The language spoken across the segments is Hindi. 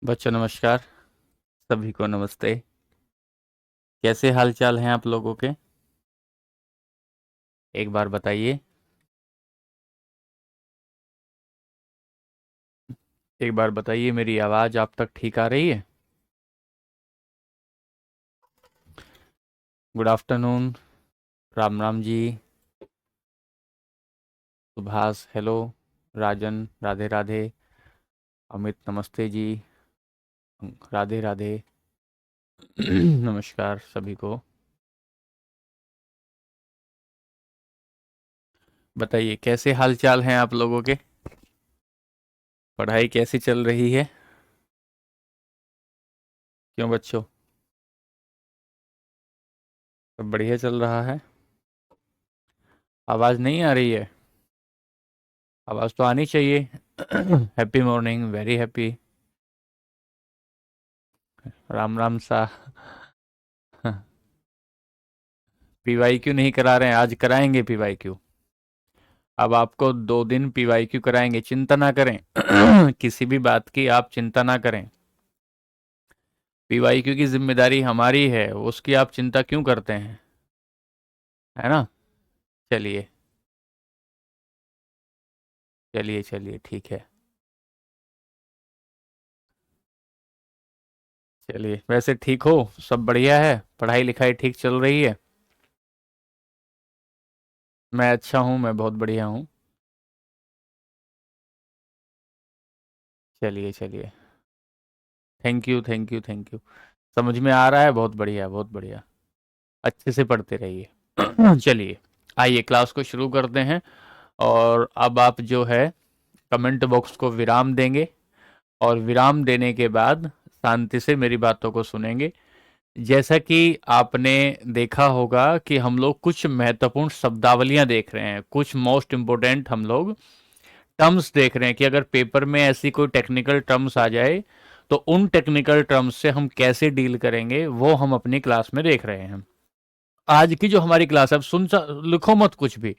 बच्चों नमस्कार। सभी को नमस्ते। कैसे हाल चाल हैं आप लोगों के? एक बार बताइए। एक बार बताइए, मेरी आवाज़ आप तक ठीक आ रही है? Good afternoon. Ram Ram ji. Subhash hello. Rajan Radhe Radhe. Amit नमस्ते जी। राधे राधे। नमस्कार सभी को। बताइए कैसे हाल चाल हैं आप लोगों के? पढ़ाई कैसी चल रही है? क्यों बच्चों, सब बढ़िया चल रहा है? आवाज़ नहीं आ रही है? आवाज़ तो आनी चाहिए। Happy morning, very happy. Ram Ram सा। पीवाई क्यू नहीं करा रहे हैं? आज कराएंगे पीवाई क्यू। अब आपको 2 दिन पीवाई क्यू कराएंगे, चिंता ना करें। किसी भी बात की आप चिंता ना करें। पीवाई क्यू की जिम्मेदारी हमारी है, उसकी आप चिंता क्यों करते हैं? है ना? चलिए चलिए चलिए, ठीक है। चलिए, वैसे ठीक हो? सब बढ़िया है? पढ़ाई लिखाई ठीक चल रही है? मैं अच्छा हूँ, मैं बहुत बढ़िया हूँ। चलिए चलिए। Thank you thank you thank you. समझ में आ रहा है, बहुत बढ़िया बहुत बढ़िया। अच्छे से पढ़ते रहिए। चलिए, आइए क्लास को शुरू करते हैं। और अब आप जो है कमेंट बॉक्स को विराम देंगे, और विराम देने के बाद शांति से मेरी बातों को सुनेंगे। जैसा कि आपने देखा होगा कि हम लोग कुछ महत्वपूर्ण शब्दावलियां देख रहे हैं, कुछ मोस्ट इम्पोर्टेंट हम लोग टर्म्स देख रहे हैं कि अगर पेपर में ऐसी कोई टेक्निकल टर्म्स आ जाए तो उन टेक्निकल टर्म्स से हम कैसे डील करेंगे, वो हम अपनी क्लास में देख रहे हैं। आज की जो हमारी क्लास है, अब लिखो मत कुछ भी।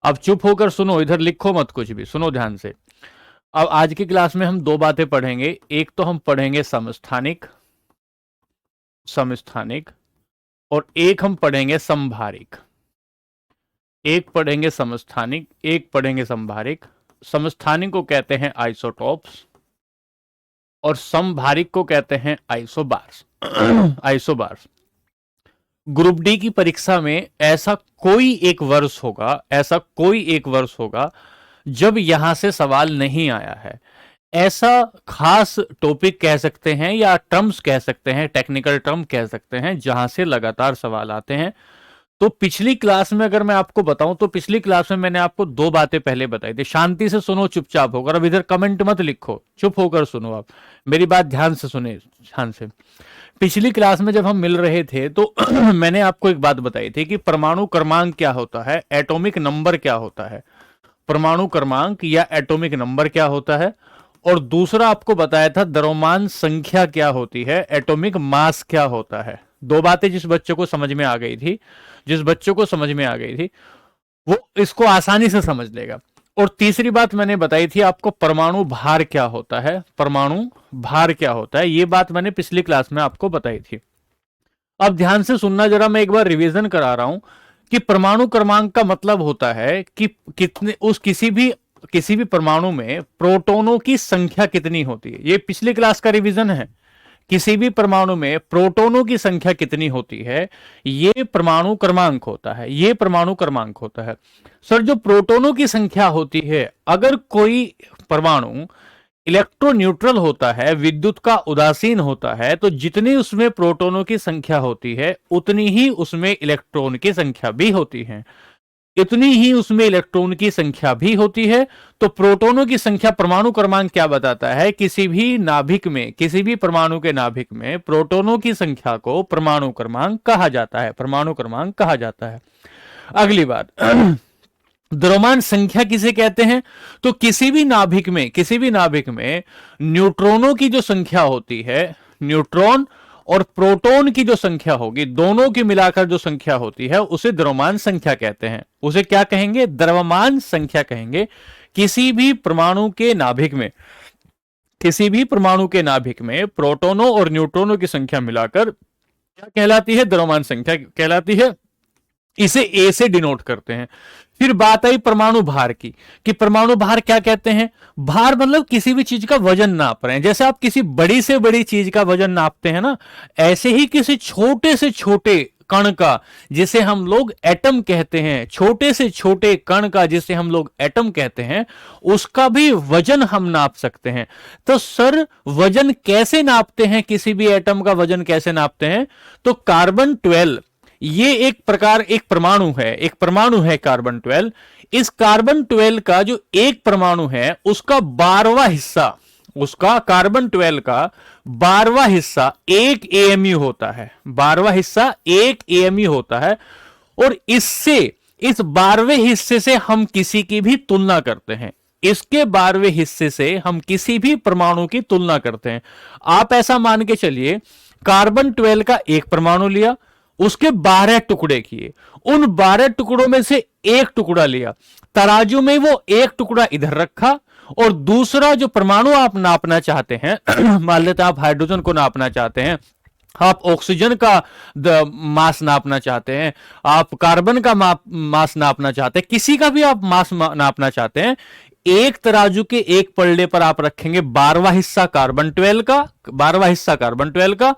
अब चुप होकर सुनो, इधर लिखो मत कुछ भी, सुनो ध्यान से। अब आज की क्लास में हम दो बातें पढ़ेंगे। एक तो हम पढ़ेंगे समस्थानिक, समस्थानिक, और एक हम पढ़ेंगे संभारिक। एक पढ़ेंगे समस्थानिक, एक पढ़ेंगे संभारिक। समस्थानिक को कहते हैं आइसोटॉप्स, और संभारिक को कहते हैं आइसोबार्स। आइसोबार्स। ग्रुप डी की परीक्षा में ऐसा कोई एक वर्ष होगा, ऐसा कोई एक वर्ष होगा जब यहां से सवाल नहीं आया है। ऐसा खास टॉपिक कह सकते हैं या टर्म्स कह सकते हैं, टेक्निकल टर्म कह सकते हैं, जहां से लगातार सवाल आते हैं। तो पिछली क्लास में अगर मैं आपको बताऊं, तो पिछली क्लास में मैंने आपको दो बातें पहले बताई थी। शांति से सुनो, चुपचाप होकर। अब इधर कमेंट मत लिखो, चुप होकर सुनो। आप मेरी बात ध्यान से सुने, ध्यान से। पिछली क्लास में जब हम मिल रहे थे तो मैंने आपको एक बात बताई थी कि परमाणु क्रमांक क्या होता है, एटॉमिक नंबर क्या होता है। परमाणु क्रमांक या एटॉमिक नंबर क्या होता है, और दूसरा आपको बताया था द्रव्यमान संख्या क्या होती है, एटॉमिक मास क्या होता है। दो बातें जिस बच्चों को समझ में आ गई थी, जिस बच्चों को समझ में आ गई थी, वो इसको आसानी से समझ लेगा। और तीसरी बात मैंने बताई थी आपको, परमाणु भार क्या होता है, परमाणु भार क्या होता है। ये बात मैंने पिछली क्लास में आपको बताई थी। अब ध्यान से सुनना जरा, मैं एक बार रिवीजन करा रहा हूं कि परमाणु क्रमांक का मतलब होता है कि कितने उस किसी भी परमाणु में प्रोटॉनों की संख्या कितनी होती है। ये पिछली क्लास का रिवीजन है। किसी भी परमाणु में प्रोटॉनों की संख्या कितनी होती है, ये परमाणु क्रमांक होता है, ये परमाणु क्रमांक होता है। सर, जो प्रोटॉनों की संख्या होती है, अगर कोई परमाणु इलेक्ट्रोन्यूट्रल होता है, विद्युत का उदासीन होता है, तो जितनी उसमें प्रोटॉनों की संख्या होती है उतनी ही उसमें इलेक्ट्रॉन की संख्या भी होती है, इतनी ही उसमें इलेक्ट्रॉन की संख्या भी होती है। तो प्रोटॉनों की संख्या, परमाणु क्रमांक क्या बताता है, किसी भी नाभिक में, किसी भी परमाणु के नाभिक में प्रोटॉनों की संख्या को परमाणु क्रमांक कहा जाता है, परमाणु क्रमांक कहा जाता है। अगली बात, द्रव्यमान संख्या किसे कहते हैं? तो किसी भी नाभिक में न्यूट्रॉनों की जो संख्या होती है, न्यूट्रॉन और प्रोटॉन की जो संख्या होगी, दोनों की मिलाकर जो संख्या होती है, उसे द्रव्यमान संख्या कहते हैं। उसे क्या कहेंगे? द्रव्यमान संख्या कहेंगे। किसी भी परमाणु के नाभिक में किसी भी परमाणु के नाभिक में प्रोटॉनों और न्यूट्रॉनों की संख्या मिलाकर क्या कहलाती है? द्रव्यमान संख्या कहलाती है। इसे ए से डिनोट करते हैं। फिर बात आई परमाणु भार की, कि परमाणु भार क्या कहते हैं? भार मतलब किसी भी चीज का वजन नाप रहे हैं। जैसे आप किसी बड़ी से बड़ी चीज का वजन नापते हैं ना, ऐसे ही किसी छोटे से छोटे कण का, जिसे हम लोग एटम कहते हैं, छोटे से छोटे कण का जिसे हम लोग एटम कहते हैं, उसका भी वजन हम नाप सकते हैं। तो सर वजन कैसे नापते हैं? किसी भी एटम का वजन कैसे नापते हैं? तो कार्बन 12 ये एक परमाणु है कार्बन 12। इस कार्बन 12 का जो एक परमाणु है उसका 12वां हिस्सा, उसका कार्बन 12 का 12वां हिस्सा 1 AMU होता है। 12वां हिस्सा 1 AMU होता है। और इससे, इस 12वें हिस्से से हम किसी की भी तुलना करते हैं। इसके 12वें हिस्से से हम किसी भी परमाणु की तुलना करते हैं। आप ऐसा मान के चलिए, कार्बन 12 का एक परमाणु लिया, उसके 12 टुकड़े किए, उन 12 टुकड़ों में से एक टुकड़ा लिया, तराजू में वो एक टुकड़ा इधर रखा, और दूसरा जो परमाणु आप नापना चाहते हैं मान लेते आप हाइड्रोजन को नापना चाहते हैं, आप ऑक्सीजन का मास नापना चाहते हैं, आप कार्बन का मास नापना चाहते हैं, किसी का भी आप मास नापना चाहते हैं, एक तराजू के एक पलड़े पर आप रखेंगे 12वां हिस्सा कार्बन 12 का, 12वां हिस्सा कार्बन 12 का,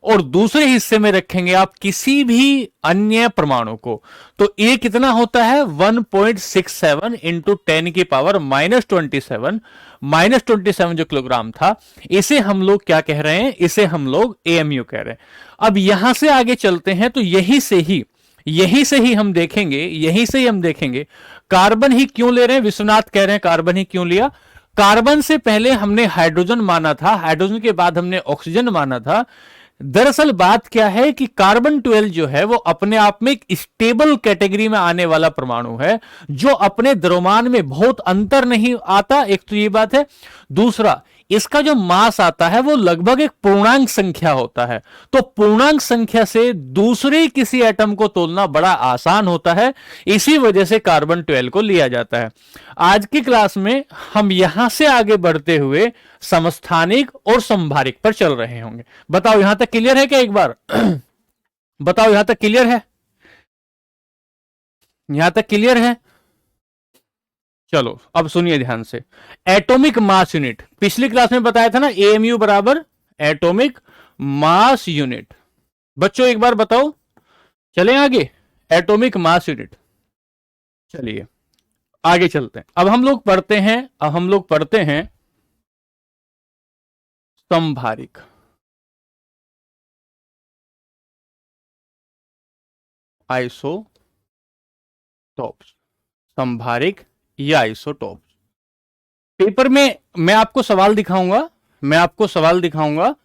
और दूसरे हिस्से में रखेंगे आप किसी भी अन्य परमाणु को। तो ये कितना होता है? 1.67 इंटू 10 की पावर -27 जो किलोग्राम था, इसे हम लोग क्या कह रहे हैं? इसे हम लोग AMU कह रहे हैं। अब यहां से आगे चलते हैं तो यही से ही हम देखेंगे कार्बन ही क्यों ले रहे हैं? विश्वनाथ कह रहे हैं कार्बन ही क्यों लिया? कार्बन से पहले हमने हाइड्रोजन माना था, हाइड्रोजन के बाद हमने ऑक्सीजन माना था। दरअसल बात क्या है कि कार्बन 12 जो है वो अपने आप में एक स्टेबल कैटेगरी में आने वाला परमाणु है, जो अपने द्रव्यमान में बहुत अंतर नहीं आता। एक तो ये बात है। दूसरा, इसका जो मास आता है वो लगभग एक पूर्णांक संख्या होता है। तो पूर्णांक संख्या से दूसरे किसी एटम को तोलना बड़ा आसान होता है, इसी वजह से कार्बन 12 को लिया जाता है। आज की क्लास में हम यहां से आगे बढ़ते हुए समस्थानिक और संभारिक पर चल रहे होंगे। बताओ यहां तक क्लियर है क्या? एक बार बताओ यहां तक क्लियर है? यहां तक क्लियर है? चलो अब सुनिए ध्यान से। एटॉमिक मास यूनिट, पिछली क्लास में बताया था ना, AMU बराबर एटॉमिक मास यूनिट। बच्चों एक बार बताओ, चलें आगे। एटॉमिक मास यूनिट, चलिए आगे चलते हैं। अब हम लोग पढ़ते हैं संभारिक। आइसोटॉप्स, संभारिक या आइसोटॉप्स। पेपर में मैं आपको सवाल दिखाऊंगा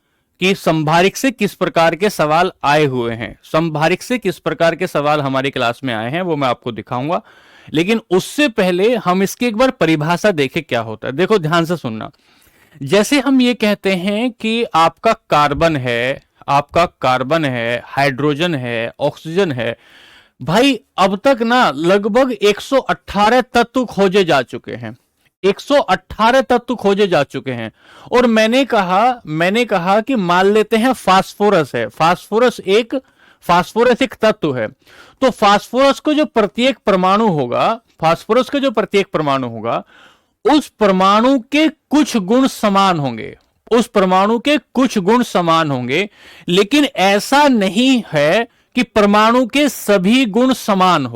कि संभारिक से किस प्रकार के सवाल आए हुए हैं। संभारिक से किस प्रकार के सवाल हमारी क्लास में आए हैं वो मैं आपको दिखाऊंगा। लेकिन उससे पहले हम इसकी एक बार परिभाषा देखें क्या होता है। देखो ध्यान से सुनना। जैसे हम ये कहते हैं कि आपका कार्बन है, हाइड्रोजन है, ऑक्सीजन है। भाई अब तक ना लगभग 118 तत्व खोजे जा चुके हैं, 118 तत्व खोजे जा चुके हैं। और मैंने कहा कि मान लेते हैं फास्फोरस है, फास्फोरस एक तत्व है। तो फास्फोरस का जो प्रत्येक परमाणु होगा, उस परमाणु के कुछ गुण समान होंगे, लेकिन ऐसा नहीं है कि परमाणु के सभी गुण समान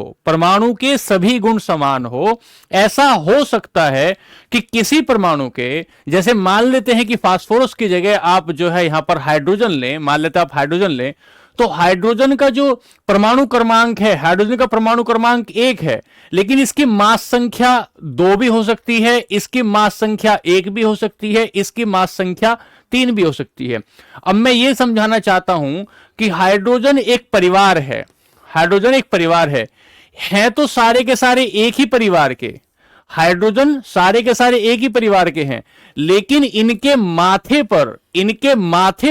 हो। ऐसा हो सकता है कि किसी परमाणु के, जैसे मान लेते हैं कि फास्फोरस की जगह आप जो है यहां पर हाइड्रोजन लें, मान लेते हैं आप हाइड्रोजन लें, तो हाइड्रोजन का जो परमाणु क्रमांक है, हाइड्रोजन का परमाणु क्रमांक 1 है, लेकिन इसकी मास संख्या 2 भी हो सकती है, इसकी मास संख्या 1 भी हो सकती है, इसकी मास संख्या 3 भी हो सकती है। अब मैं ये समझाना चाहता हूं कि हाइड्रोजन एक परिवार है तो सारे के सारे एक ही परिवार के, हाइड्रोजन सारे के सारे एक ही परिवार के हैं, लेकिन इनके माथे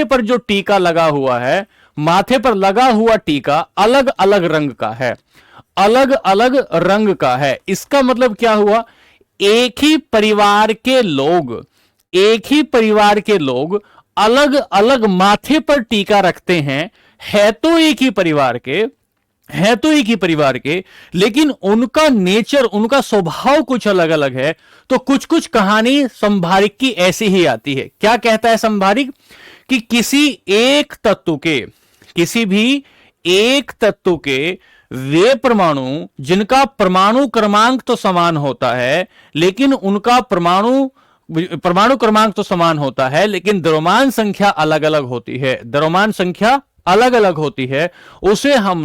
पर जो टीका लगा हुआ है, माथे पर लगा हुआ टीका अलग अलग रंग का है। इसका मतलब क्या हुआ? एक ही परिवार के लोग एक ही परिवार के लोग अलग अलग माथे पर टीका रखते हैं, है तो एक ही परिवार के, है तो एक ही परिवार के, लेकिन उनका नेचर, उनका स्वभाव कुछ अलग अलग है। तो कुछ कुछ कहानी संभारिक की ऐसी ही आती है। क्या कहता है संभारिक? कि किसी एक तत्व के, किसी भी एक तत्व के वे परमाणु जिनका परमाणु क्रमांक तो समान होता है, लेकिन उनका परमाणु क्रमांक तो समान होता है, लेकिन द्रव्यमान संख्या अलग अलग होती है, द्रव्यमान संख्या अलग अलग होती है, उसे हम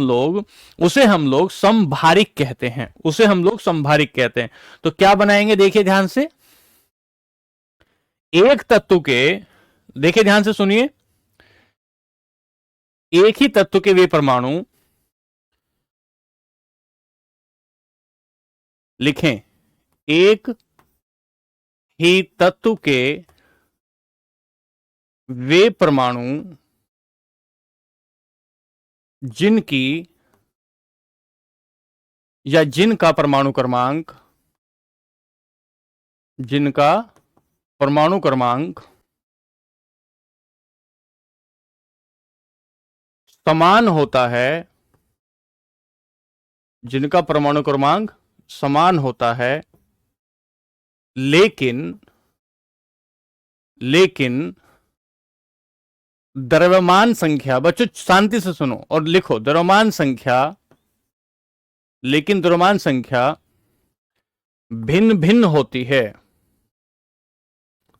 लोग संभारिक कहते हैं, उसे हम लोग संभारिक कहते हैं। तो क्या बनाएंगे, देखिए ध्यान से, एक तत्व के, देखिए ध्यान से सुनिए, एक ही तत्व के वे परमाणु लिखें, एक ही तत्व के वे परमाणु जिनकी या जिनका परमाणु क्रमांक, जिनका परमाणु क्रमांक समान होता है, जिनका परमाणु क्रमांक समान होता है, लेकिन द्रव्यमान संख्या, बच्चों शांति से सुनो और लिखो, द्रव्यमान संख्या, लेकिन द्रव्यमान संख्या भिन्न भिन्न होती है,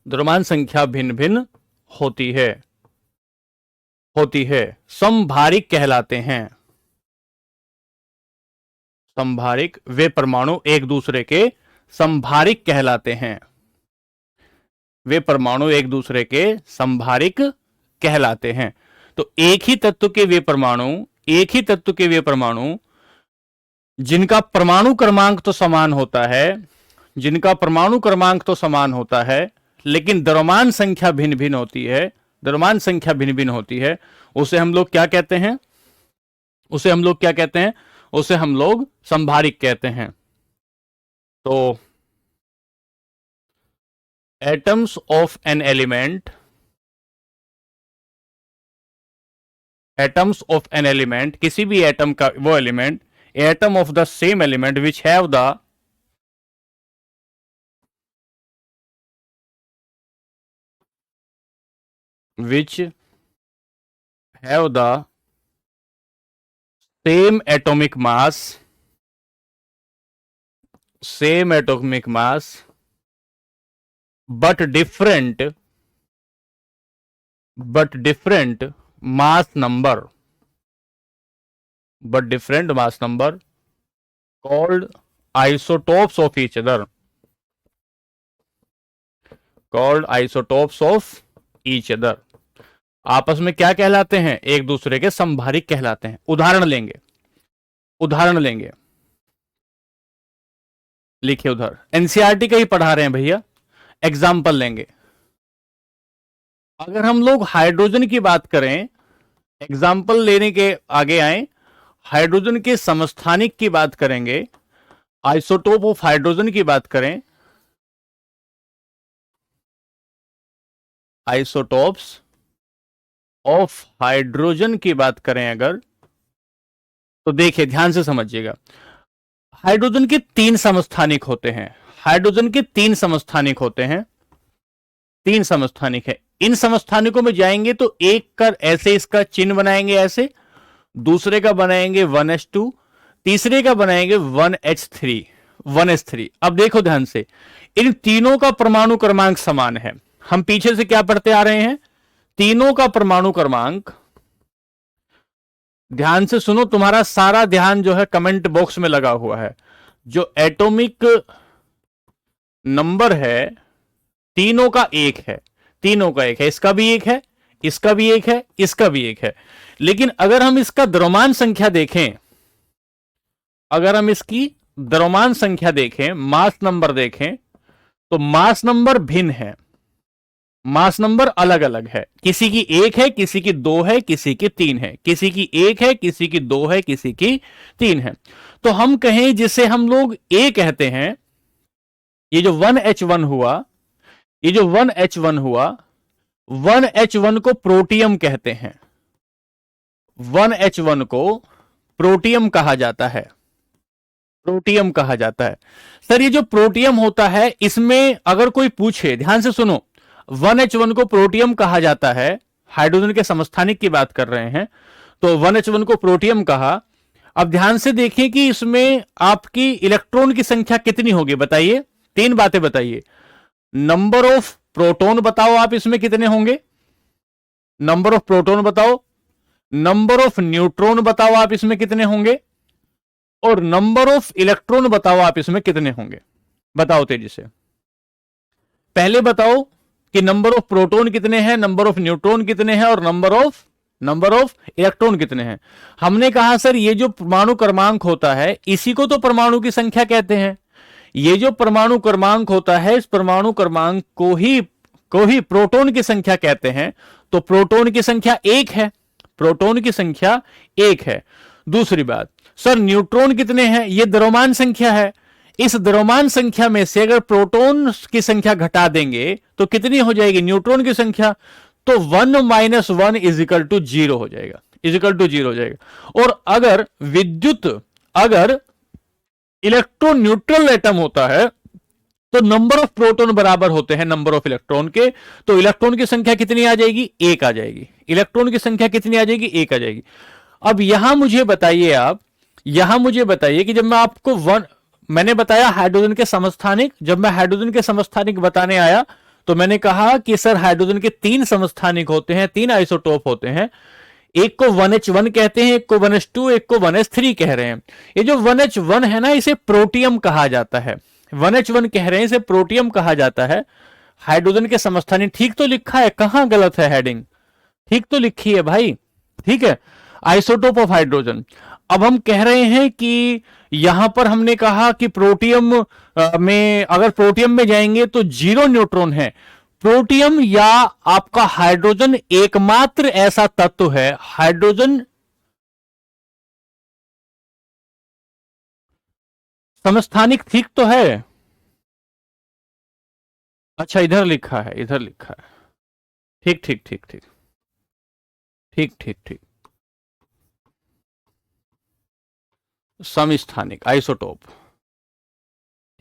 द्रव्यमान संख्या भिन्न भिन्न होती है, समभारिक कहलाते हैं। समभारिक, वे परमाणु एक दूसरे के समभारिक कहलाते हैं, वे परमाणु एक दूसरे के समभारिक कहलाते हैं। तो एक ही तत्व के वे परमाणु, एक ही तत्व के वे परमाणु जिनका परमाणु क्रमांक तो समान होता है, जिनका परमाणु क्रमांक तो समान होता है, लेकिन द्रव्यमान संख्या भिन्न भिन्न होती है, द्रव्यमान संख्या भिन्न भिन्न होती है, उसे हम लोग क्या कहते हैं, उसे हम लोग क्या कहते हैं, उसे हम लोग संभारिक कहते हैं। तो atoms of an element, atoms of an element, किसी भी एटम का वो element, atom of the same element which have the same atomic mass, but different mass number, called isotopes of each other, आपस में क्या कहलाते हैं, एक दूसरे के संभारिक कहलाते हैं। उदाहरण लेंगे, लिखिए उधर, एनसीईआरटी का ही पढ़ा रहे हैं भैया, एग्जाम्पल लेंगे। अगर हम लोग हाइड्रोजन की बात करें, एग्जाम्पल लेने के आगे आए, हाइड्रोजन के समस्थानिक की बात करेंगे, आइसोटोप ऑफ हाइड्रोजन की बात करें, आइसोटोप्स ऑफ हाइड्रोजन की बात करें अगर, तो देखिए ध्यान से समझिएगा, हाइड्रोजन के 3 समस्थानिक होते हैं, हाइड्रोजन के 3 समस्थानिक होते हैं, 3 समस्थानिक है। इन समस्थानिकों में जाएंगे तो एक का ऐसे इसका चिन्ह बनाएंगे ऐसे, दूसरे का बनाएंगे 1s2, तीसरे का बनाएंगे 1h3। अब देखो ध्यान से, इन तीनों का परमाणु क्रमांक समान है। हम पीछे से क्या पढ़ते आ रहे हैं, तीनों का परमाणु क्रमांक, ध्यान से सुनो, तुम्हारा सारा ध्यान जो है कमेंट बॉक्स में लगा हुआ है। जो एटॉमिक नंबर है तीनों का एक है, इसका भी एक है, इसका भी एक है, इसका भी एक है। लेकिन अगर हम इसका द्रव्यमान संख्या देखें, अगर हम इसकी द्रव्यमान संख्या देखें, मास नंबर देखें, तो मास नंबर भिन्न है, मास नंबर अलग अलग है। किसी की 1 है, किसी की 2 है, किसी की 3 है, किसी की 1 है, किसी की 2 है, किसी की 3 है। तो हम कहें जिसे हम लोग A कहते हैं, ये जो 1H1 हुआ, ये जो 1H1 हुआ, 1H1 को प्रोटियम कहते हैं। 1H1 को प्रोटियम कहा जाता है, प्रोटियम कहा जाता है। सर ये जो प्रोटियम होता है, इसमें अगर कोई पूछे, ध्यान से सुनो, 1H1 को प्रोटियम कहा जाता है, हाइड्रोजन के समस्थानिक की बात कर रहे हैं, तो 1H1 को प्रोटियम कहा। अब ध्यान से देखिए कि इसमें आपकी इलेक्ट्रॉन की संख्या कितनी होगी, बताइए, तीन बातें बताइए। नंबर ऑफ प्रोटॉन बताओ आप इसमें कितने होंगे, नंबर ऑफ प्रोटॉन बताओ, नंबर ऑफ न्यूट्रॉन बताओ आप इसमें कितने होंगे, और नंबर ऑफ इलेक्ट्रॉन बताओ आप इसमें कितने होंगे। बताओ तेजी से, पहले बताओ कि नंबर ऑफ प्रोटॉन कितने हैं, नंबर ऑफ न्यूट्रॉन कितने हैं, और नंबर ऑफ इलेक्ट्रॉन कितने हैं। हमने कहा सर ये जो परमाणु क्रमांक होता है, इसी को तो परमाणु की संख्या कहते हैं। ये जो परमाणु क्रमांक होता है, इस परमाणु क्रमांक को ही प्रोटॉन की संख्या कहते हैं। तो प्रोटॉन की संख्या एक है, प्रोटॉन की संख्या एक है। दूसरी बात, सर न्यूट्रॉन कितने हैं, ये द्रव्यमान संख्या है। इस द्रव्यमान संख्या में से अगर प्रोटॉन की संख्या घटा देंगे तो कितनी हो जाएगी, न्यूट्रॉन की संख्या, तो 1 - 1 = 0 हो जाएगा, =0 हो जाएगा। और अगर अगर इलेक्ट्रॉन न्यूट्रल एटम होता है तो नंबर ऑफ प्रोटॉन बराबर होते हैं नंबर ऑफ इलेक्ट्रॉन के, तो इलेक्ट्रॉन की संख्या कितनी आ जाएगी, 1 आ जाएगी। इलेक्ट्रॉन की संख्या कितनी आ जाएगी, 1 आ जाएगी। अब यहां मुझे बताइए कि जब मैं आपको मैंने बताया हाइड्रोजन के समस्थानिक, जब मैं हाइड्रोजन के समस्थानिक बताने आया तो मैंने कहा कि सर हाइड्रोजन के 3 समस्थानिक होते हैं, 3 आइसोटोप होते हैं। एक को 1H1 कहते हैं, एक को 1H2, एक को 1S3 कह रहे हैं। ये जो 1H1 है ना, इसे प्रोटियम कहा जाता है। 1H1 कह रहे हैं, इसे प्रोटियम कहा जाता है। हाइड्रोजन के समस्थानिक ठीक तो लिखा है, कहां गलत है, हेडिंग ठीक तो लिखी है भाई, ठीक है। Isotope of hydrogen. अब हम कह रहे हैं कि यहां पर हमने कहा कि प्रोटियम में, अगर प्रोटियम में जाएंगे तो 0 न्यूट्रॉन है। प्रोटियम या आपका हाइड्रोजन एकमात्र ऐसा तत्व है, हाइड्रोजन समस्थानिक ठीक तो है। अच्छा इधर लिखा है, इधर लिखा है, ठीक ठीक ठीक ठीक ठीक ठीक ठीक, समस्थानिक आइसोटोप,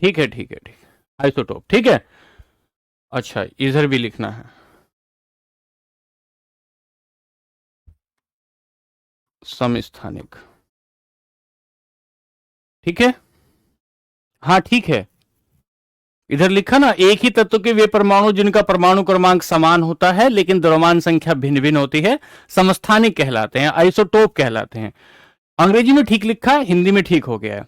ठीक है ठीक है ठीक है, आइसोटोप ठीक है। अच्छा इधर भी लिखना है, समस्थानिक, ठीक है, हाँ ठीक है। इधर लिखा ना, एक ही तत्व के वे परमाणु जिनका परमाणु क्रमांक समान होता है लेकिन द्रव्यमान संख्या भिन्न भिन्न होती है, समस्थानिक कहलाते हैं, आइसोटोप कहलाते हैं। अंग्रेजी में ठीक लिखा है, हिंदी में ठीक हो गया है,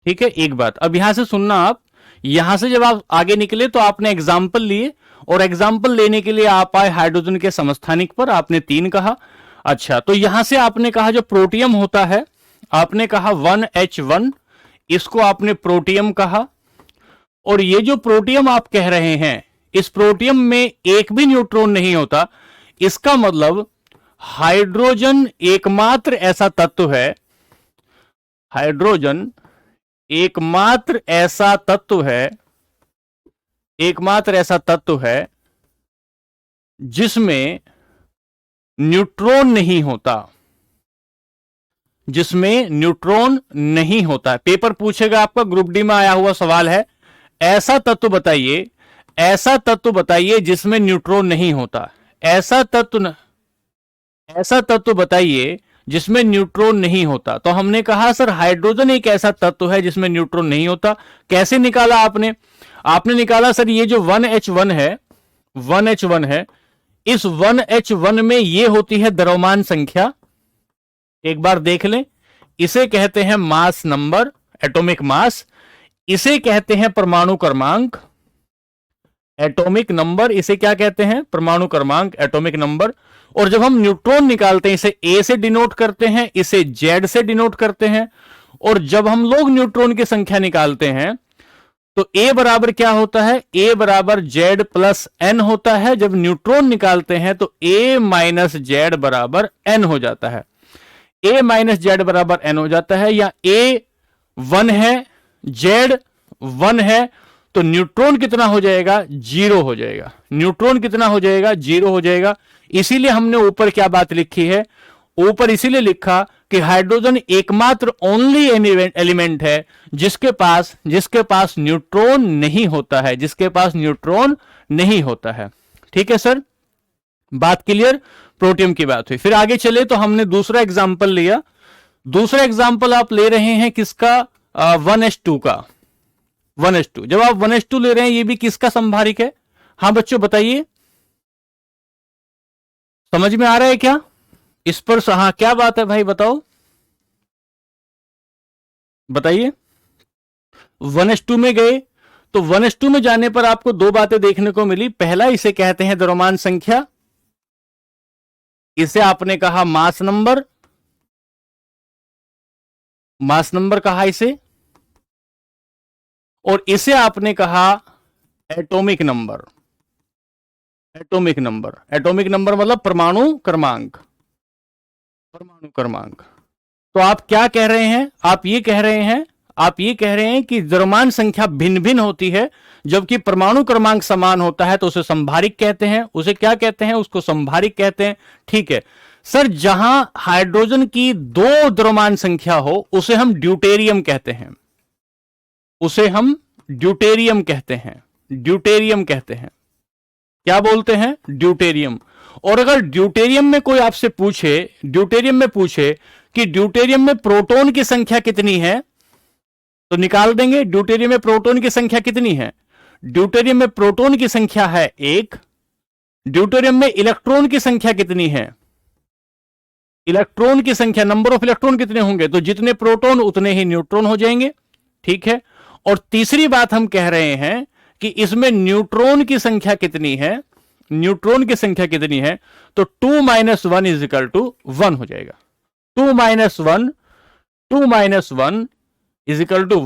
ठीक है। एक बात अब यहां से सुनना, आप यहां से जब आप आगे निकले तो आपने एग्जाम्पल लिए, और एग्जाम्पल लेने के लिए आप आए हाइड्रोजन के समस्थानिक पर, आपने 3 कहा। अच्छा तो यहां से आपने कहा जो प्रोटियम होता है, आपने कहा 1H1, इसको आपने प्रोटियम कहा। और ये जो प्रोटियम आप कह रहे हैं, इस प्रोटियम में एक भी न्यूट्रॉन नहीं होता। इसका मतलब हाइड्रोजन एकमात्र ऐसा तत्व है, हाइड्रोजन एकमात्र ऐसा तत्व है, एकमात्र ऐसा तत्व है जिसमें न्यूट्रॉन नहीं होता, जिसमें न्यूट्रॉन नहीं होता। पेपर पूछेगा आपका, ग्रुप डी में आया हुआ सवाल है, ऐसा तत्व बताइए, ऐसा तत्व बताइए जिसमें न्यूट्रॉन नहीं होता, ऐसा तत्व बताइए जिसमें न्यूट्रॉन नहीं होता। तो हमने कहा सर हाइड्रोजन एक ऐसा तत्व है जिसमें न्यूट्रॉन नहीं होता। कैसे निकाला आपने, आपने निकाला सर ये जो 1H1 है, 1H1 है, इस 1H1 में ये होती है द्रव्यमान संख्या, एक बार देख लें, इसे कहते हैं मास नंबर, एटॉमिक मास, इसे कहते हैं परमाणु क्रमांक, एटॉमिक नंबर, इसे क्या कहते हैं, परमाणु क्रमांक, एटॉमिक नंबर। और जब हम न्यूट्रॉन निकालते हैं, इसे ए से डिनोट करते हैं, इसे जेड से डिनोट करते हैं। और जब हम लोग न्यूट्रॉन की संख्या निकालते हैं तो ए बराबर क्या होता है, ए बराबर जेड प्लस एन होता है। जब न्यूट्रॉन निकालते हैं तो ए माइनस जेड बराबर एन हो जाता है, ए माइनस जेड बराबर एन हो जाता है, या ए 1 है, जेड 1 है तो न्यूट्रॉन कितना हो जाएगा, 0 हो जाएगा। न्यूट्रॉन कितना हो जाएगा, 0 हो जाएगा। इसीलिए हमने ऊपर क्या बात लिखी है, ऊपर इसीलिए लिखा कि हाइड्रोजन एकमात्र ओनली एलिमेंट है जिसके पास न्यूट्रॉन नहीं होता है, जिसके पास न्यूट्रॉन नहीं होता है। ठीक है सर, बात क्लियर। प्रोटियम की बात हुई, फिर आगे चले तो हमने दूसरा एग्जांपल लिया। दूसरा एग्जांपल आप ले रहे हैं किसका, 1s2 का। 1s2, जब आप 1s2 ले रहे हैं, ये भी किसका संभारिक है? हाँ बच्चों बताइए, समझ में आ रहा है क्या इस पर? हाँ क्या बात है भाई, बताओ बताइए। 1s2 में गए तो 1s2 में जाने पर आपको दो बातें देखने को मिली। पहला, इसे कहते हैं द्रव्यमान संख्या, इसे आपने कहा मास नंबर, मास नंबर कहा इसे, और इसे आपने कहा atomic number. Atomic number, atomic number मतलब परमाणु क्रमांक, परमाणु क्रमांक। तो आप क्या कह रहे हैं, आप ये कह रहे हैं कि द्रव्यमान संख्या भिन्न भिन्न होती है, जबकि परमाणु क्रमांक समान होता है, तो उसे संभारिक कहते हैं। उसे क्या कहते हैं, उसको संभारिक कहते हैं। ठीक है सर, जहां हाइड्रोजन की दो द्रव्यमान संख्या हो उसे हम ड्यूटेरियम कहते हैं, उसे हम ड्यूटेरियम कहते हैं, ड्यूटेरियम कहते हैं। क्या बोलते हैं, ड्यूटेरियम। और अगर ड्यूटेरियम में कोई आपसे पूछे, ड्यूटेरियम में पूछे कि ड्यूटेरियम में प्रोटॉन की संख्या कितनी है, तो निकाल देंगे ड्यूटेरियम में प्रोटॉन की संख्या कितनी है। ड्यूटेरियम में प्रोटॉन की संख्या है 1। ड्यूटेरियम में इलेक्ट्रॉन की संख्या कितनी है, इलेक्ट्रॉन की संख्या, नंबर ऑफ इलेक्ट्रॉन कितने होंगे, तो जितने प्रोटॉन उतने ही न्यूट्रॉन हो जाएंगे। ठीक है, और तीसरी बात हम कह रहे हैं कि इसमें न्यूट्रॉन की संख्या कितनी है, न्यूट्रॉन की संख्या कितनी है, तो 2 - 1 = 1 हो जाएगा। 2 - 1 =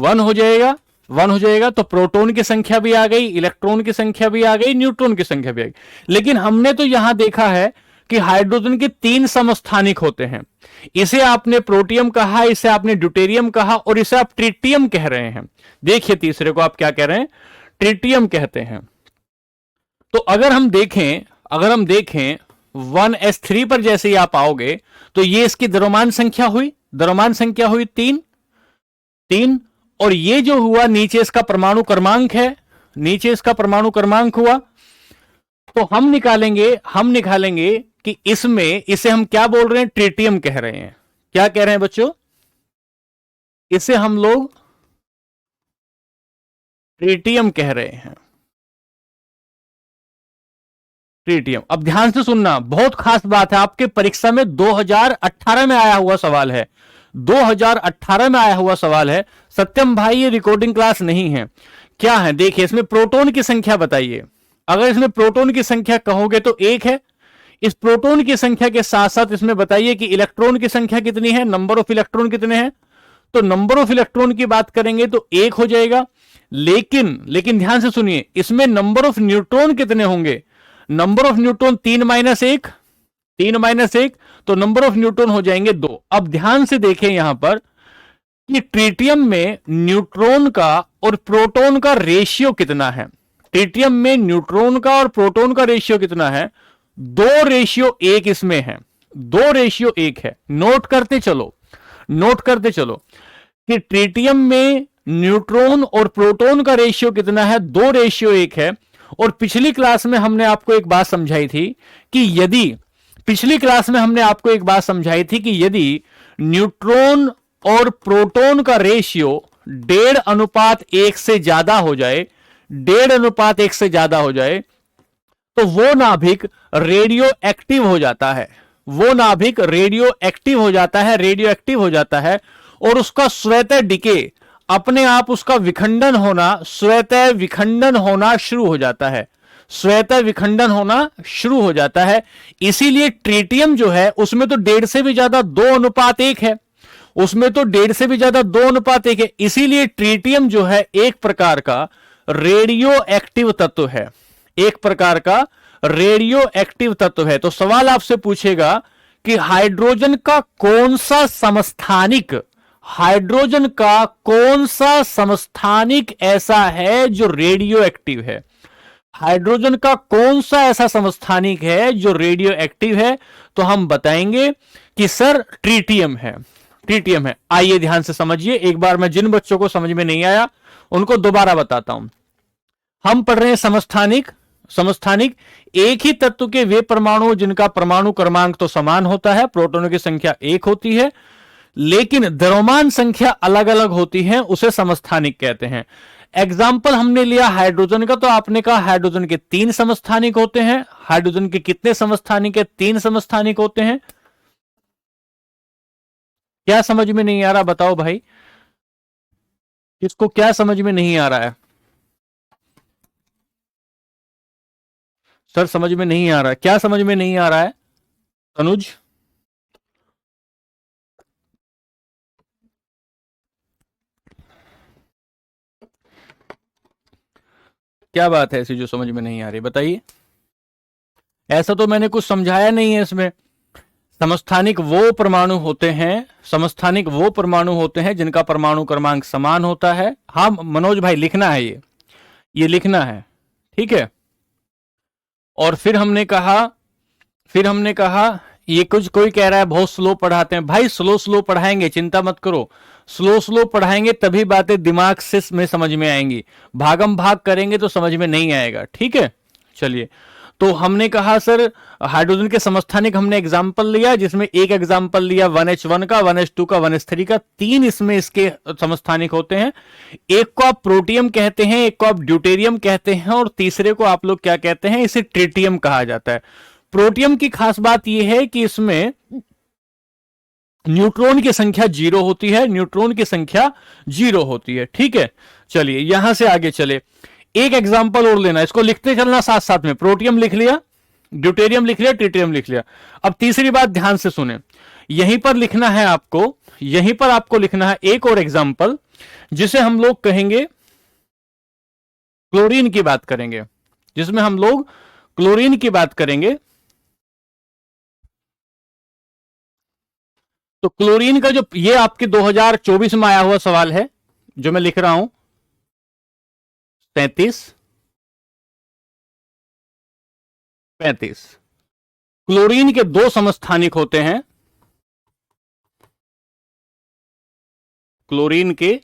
1 हो जाएगा, 1 हो जाएगा। तो प्रोटॉन की संख्या भी आ गई, इलेक्ट्रॉन की संख्या भी आ गई, न्यूट्रॉन की संख्या भी आ गई। लेकिन हमने तो यहां देखा है कि हाइड्रोजन के 3 समस्थानिक होते हैं। इसे आपने प्रोटियम कहा, इसे आपने ड्यूटेरियम कहा, और इसे आप ट्रिटियम कह रहे हैं। देखिए तीसरे को आप क्या कह रहे हैं, ट्रिटियम कहते हैं। तो अगर हम देखें 1s3 पर जैसे ही आप आओगे तो ये इसकी द्रव्यमान संख्या हुई, द्रव्यमान संख्या हुई 3, और ये जो हुआ नीचे इसका परमाणु क्रमांक है, नीचे इसका परमाणु क्रमांक हुआ। तो हम निकालेंगे कि इसमें, इसे हम क्या बोल रहे हैं, ट्रिटियम कह रहे हैं। क्या कह रहे हैं बच्चों, इसे हम लोग ट्रिटियम कह रहे हैं, ट्रिटियम। अब ध्यान से सुनना, बहुत खास बात है, आपके परीक्षा में 2018 में आया हुआ सवाल है, 2018 में आया हुआ सवाल है। सत्यम भाई ये रिकॉर्डिंग क्लास नहीं है, क्या है देखिए, इसमें प्रोटॉन की संख्या बताइए। अगर इसमें प्रोटॉन की संख्या कहोगे तो 1 है। इस प्रोटॉन की संख्या के साथ साथ इसमें बताइए कि इलेक्ट्रॉन की संख्या कितनी है, नंबर ऑफ इलेक्ट्रॉन कितने हैं। तो नंबर ऑफ इलेक्ट्रॉन की बात करेंगे तो 1 हो जाएगा। लेकिन ध्यान से सुनिए, इसमें नंबर ऑफ न्यूट्रॉन कितने होंगे, नंबर ऑफ न्यूट्रॉन 3 - 1, तो नंबर ऑफ न्यूट्रॉन हो जाएंगे 2। अब ध्यान से देखें यहां पर कि ट्रिटियम में न्यूट्रॉन का और प्रोटॉन का रेशियो कितना है। ट्रिटियम में न्यूट्रॉन का और प्रोटॉन का रेशियो कितना है, 2:1 इसमें है, 2:1 है। नोट करते चलो कि ट्रिटियम में न्यूट्रॉन और प्रोटॉन का रेशियो कितना है, 2:1 है। और पिछली क्लास में हमने आपको एक बात समझाई थी कि यदि न्यूट्रॉन और प्रोटॉन का रेशियो 1.5:1 से ज्यादा हो जाए, 1.5:1 से ज्यादा हो जाए, तो वो नाभिक रेडियो एक्टिव हो जाता है, वो नाभिक रेडियो एक्टिव हो जाता है, और उसका स्वतः डिके, अपने आप उसका विखंडन होना, स्वतः विखंडन होना शुरू हो जाता है, स्वतः विखंडन होना शुरू हो जाता है। इसीलिए ट्रिटियम जो है उसमें तो 1.5 से भी ज्यादा 2:1 है, उसमें तो 1.5 से भी ज्यादा 2:1 है। इसीलिए ट्रिटियम जो है एक प्रकार का रेडियो एक्टिव तत्व है, एक प्रकार का रेडियो एक्टिव तत्व है। तो सवाल आपसे पूछेगा कि हाइड्रोजन का कौन सा समस्थानिक हाइड्रोजन का कौन सा समस्थानिक ऐसा है जो रेडियो एक्टिव है? हाइड्रोजन का कौन सा ऐसा समस्थानिक है जो रेडियो एक्टिव है? तो हम बताएंगे कि सर ट्रीटियम है। ट्रीटियम है। आइए ध्यान से समझिए, एक बार मैं जिन बच्चों को समझ में नहीं आया उनको दोबारा बताता हूं। हम पढ़ रहे हैं समस्थानिक। समस्थानिक एक ही तत्व के वे परमाणु जिनका परमाणु क्रमांक तो समान होता है, प्रोटॉनों की संख्या एक होती है, लेकिन द्रव्यमान संख्या अलग अलग होती है, उसे समस्थानिक कहते हैं। एग्जाम्पल हमने लिया हाइड्रोजन का, तो आपने कहा हाइड्रोजन के 3 समस्थानिक होते हैं। हाइड्रोजन के कितने समस्थानिक है? 3 समस्थानिक होते हैं। क्या समझ में नहीं आ रहा बताओ भाई, किसको क्या समझ में नहीं आ रहा है? सर समझ में नहीं आ रहा है, क्या समझ में नहीं आ रहा है? तनुज, क्या बात है ऐसी जो समझ में नहीं आ रही, बताइए। ऐसा तो मैंने कुछ समझाया नहीं है इसमें। समस्थानिक वो परमाणु होते हैं, समस्थानिक वो परमाणु होते हैं जिनका परमाणु क्रमांक समान होता है। हाँ मनोज भाई, लिखना है ये लिखना है, ठीक है। और फिर हमने कहा ये कुछ कोई कह रहा है बहुत स्लो पढ़ाते हैं। भाई स्लो स्लो पढ़ाएंगे, चिंता मत करो। स्लो स्लो पढ़ाएंगे तभी बातें दिमाग से में समझ में आएंगी। भागम भाग करेंगे तो समझ में नहीं आएगा, ठीक है। चलिए, तो हमने कहा सर हाइड्रोजन के समस्थानिक हमने एग्जाम्पल लिया, जिसमें एक एग्जाम्पल लिया 1H1 का, 1H2 का, 1H3 का। 3 इसमें इसके समस्थानिक होते हैं। एक को आप प्रोटियम कहते हैं, एक को आप ड्यूटेरियम कहते हैं, और तीसरे को आप लोग क्या कहते हैं? इसे ट्रिटियम कहा जाता है। प्रोटियम की खास बात यह है कि इसमें न्यूट्रॉन की संख्या 0 होती है। न्यूट्रॉन की संख्या 0 होती है, ठीक है। चलिए यहां से आगे चले, एक एग्जांपल और लेना, इसको लिखते चलना साथ साथ में। प्रोटियम लिख लिया, ड्यूटेरियम लिख लिया, ट्रिटियम लिख लिया। अब तीसरी बात ध्यान से सुने, यहीं पर लिखना है आपको, यहीं पर आपको लिखना है एक और एग्जांपल, जिसे हम लोग कहेंगे क्लोरीन की बात करेंगे, जिसमें हम लोग क्लोरीन की बात करेंगे। तो क्लोरीन का जो ये आपके 2024 में आया हुआ सवाल है जो मैं लिख रहा हूं, 33 35। क्लोरीन के 2 समस्थानिक होते हैं। क्लोरीन के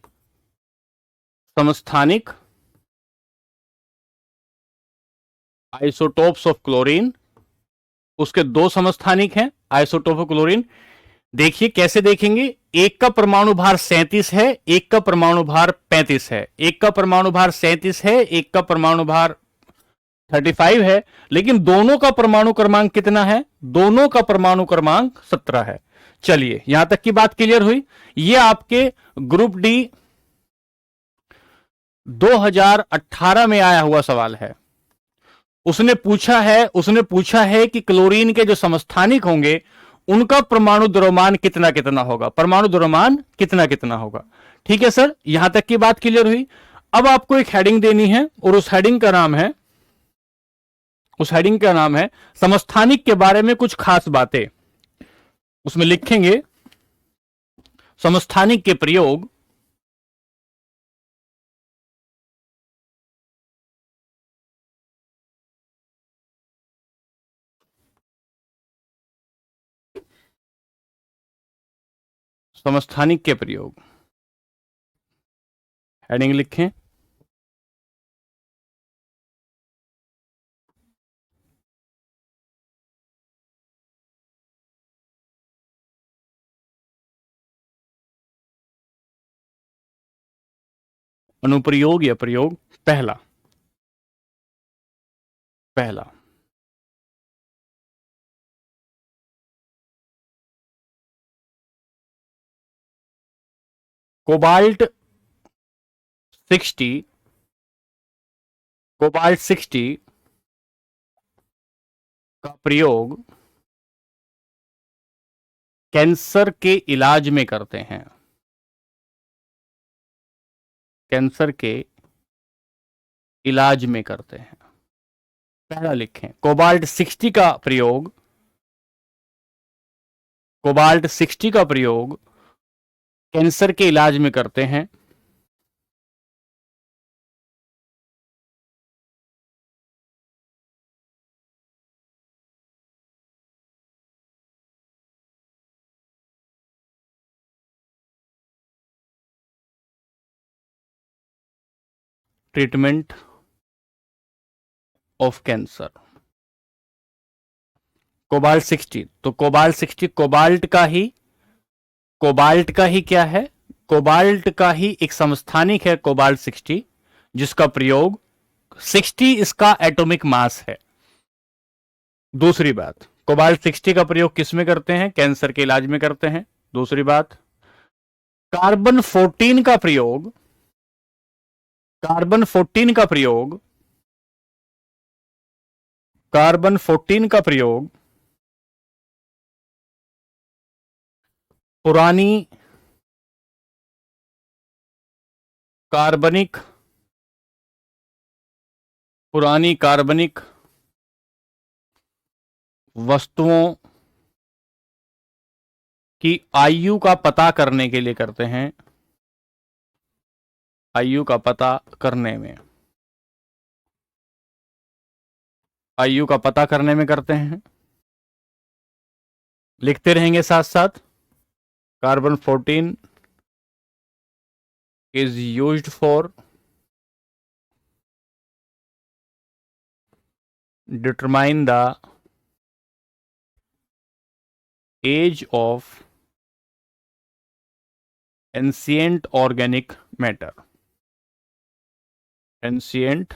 समस्थानिक, आइसोटोप्स ऑफ क्लोरीन, उसके 2 समस्थानिक हैं आइसोटोप ऑफ क्लोरीन। देखिए कैसे देखेंगे, एक का परमाणु भार 37 है, एक का परमाणु भार 35 है। एक का परमाणु भार 37 है, एक का परमाणु भार 35 है, लेकिन दोनों का परमाणु क्रमांक कितना है? दोनों का परमाणु क्रमांक 17 है। चलिए यहां तक की बात क्लियर हुई। ये आपके ग्रुप डी 2018 में आया हुआ सवाल है। उसने पूछा है कि क्लोरीन के जो समस्थानिक होंगे उनका परमाणु द्रव्यमान कितना कितना होगा, परमाणु द्रव्यमान कितना कितना होगा। ठीक है सर, यहां तक की बात क्लियर हुई। अब आपको एक हेडिंग देनी है, और उस हेडिंग का नाम है समस्थानिक के बारे में कुछ खास बातें। उसमें लिखेंगे समस्थानिक के प्रयोग, समस्थानिक के प्रयोग, हेडिंग लिखें अनुप्रयोग या प्रयोग। पहला पहला कोबाल्ट 60, कोबाल्ट 60 का प्रयोग कैंसर के इलाज में करते हैं। कैंसर के इलाज में करते हैं। पहला लिखें, कोबाल्ट 60 का प्रयोग, कोबाल्ट 60 का प्रयोग कैंसर के इलाज में करते हैं। Treatment of cancer. कोबाल्ट 60, तो कोबाल्ट 60 कोबाल्ट का ही क्या है, कोबाल्ट का ही एक समस्थानिक है कोबाल्ट 60, जिसका प्रयोग 60 इसका एटॉमिक मास है। दूसरी बात, कोबाल्ट 60 का प्रयोग किस में करते हैं, कैंसर के इलाज में करते हैं। दूसरी बात, कार्बन 14 का प्रयोग, कार्बन 14 का प्रयोग, कार्बन 14 का प्रयोग पुरानी कार्बनिक, पुरानी कार्बनिक वस्तुओं की आयु का पता करने के लिए करते हैं, आयु का पता करने में, आयु का पता करने में करते हैं। लिखते रहेंगे साथ साथ, carbon 14 is used for determine the age of ancient organic matter, ancient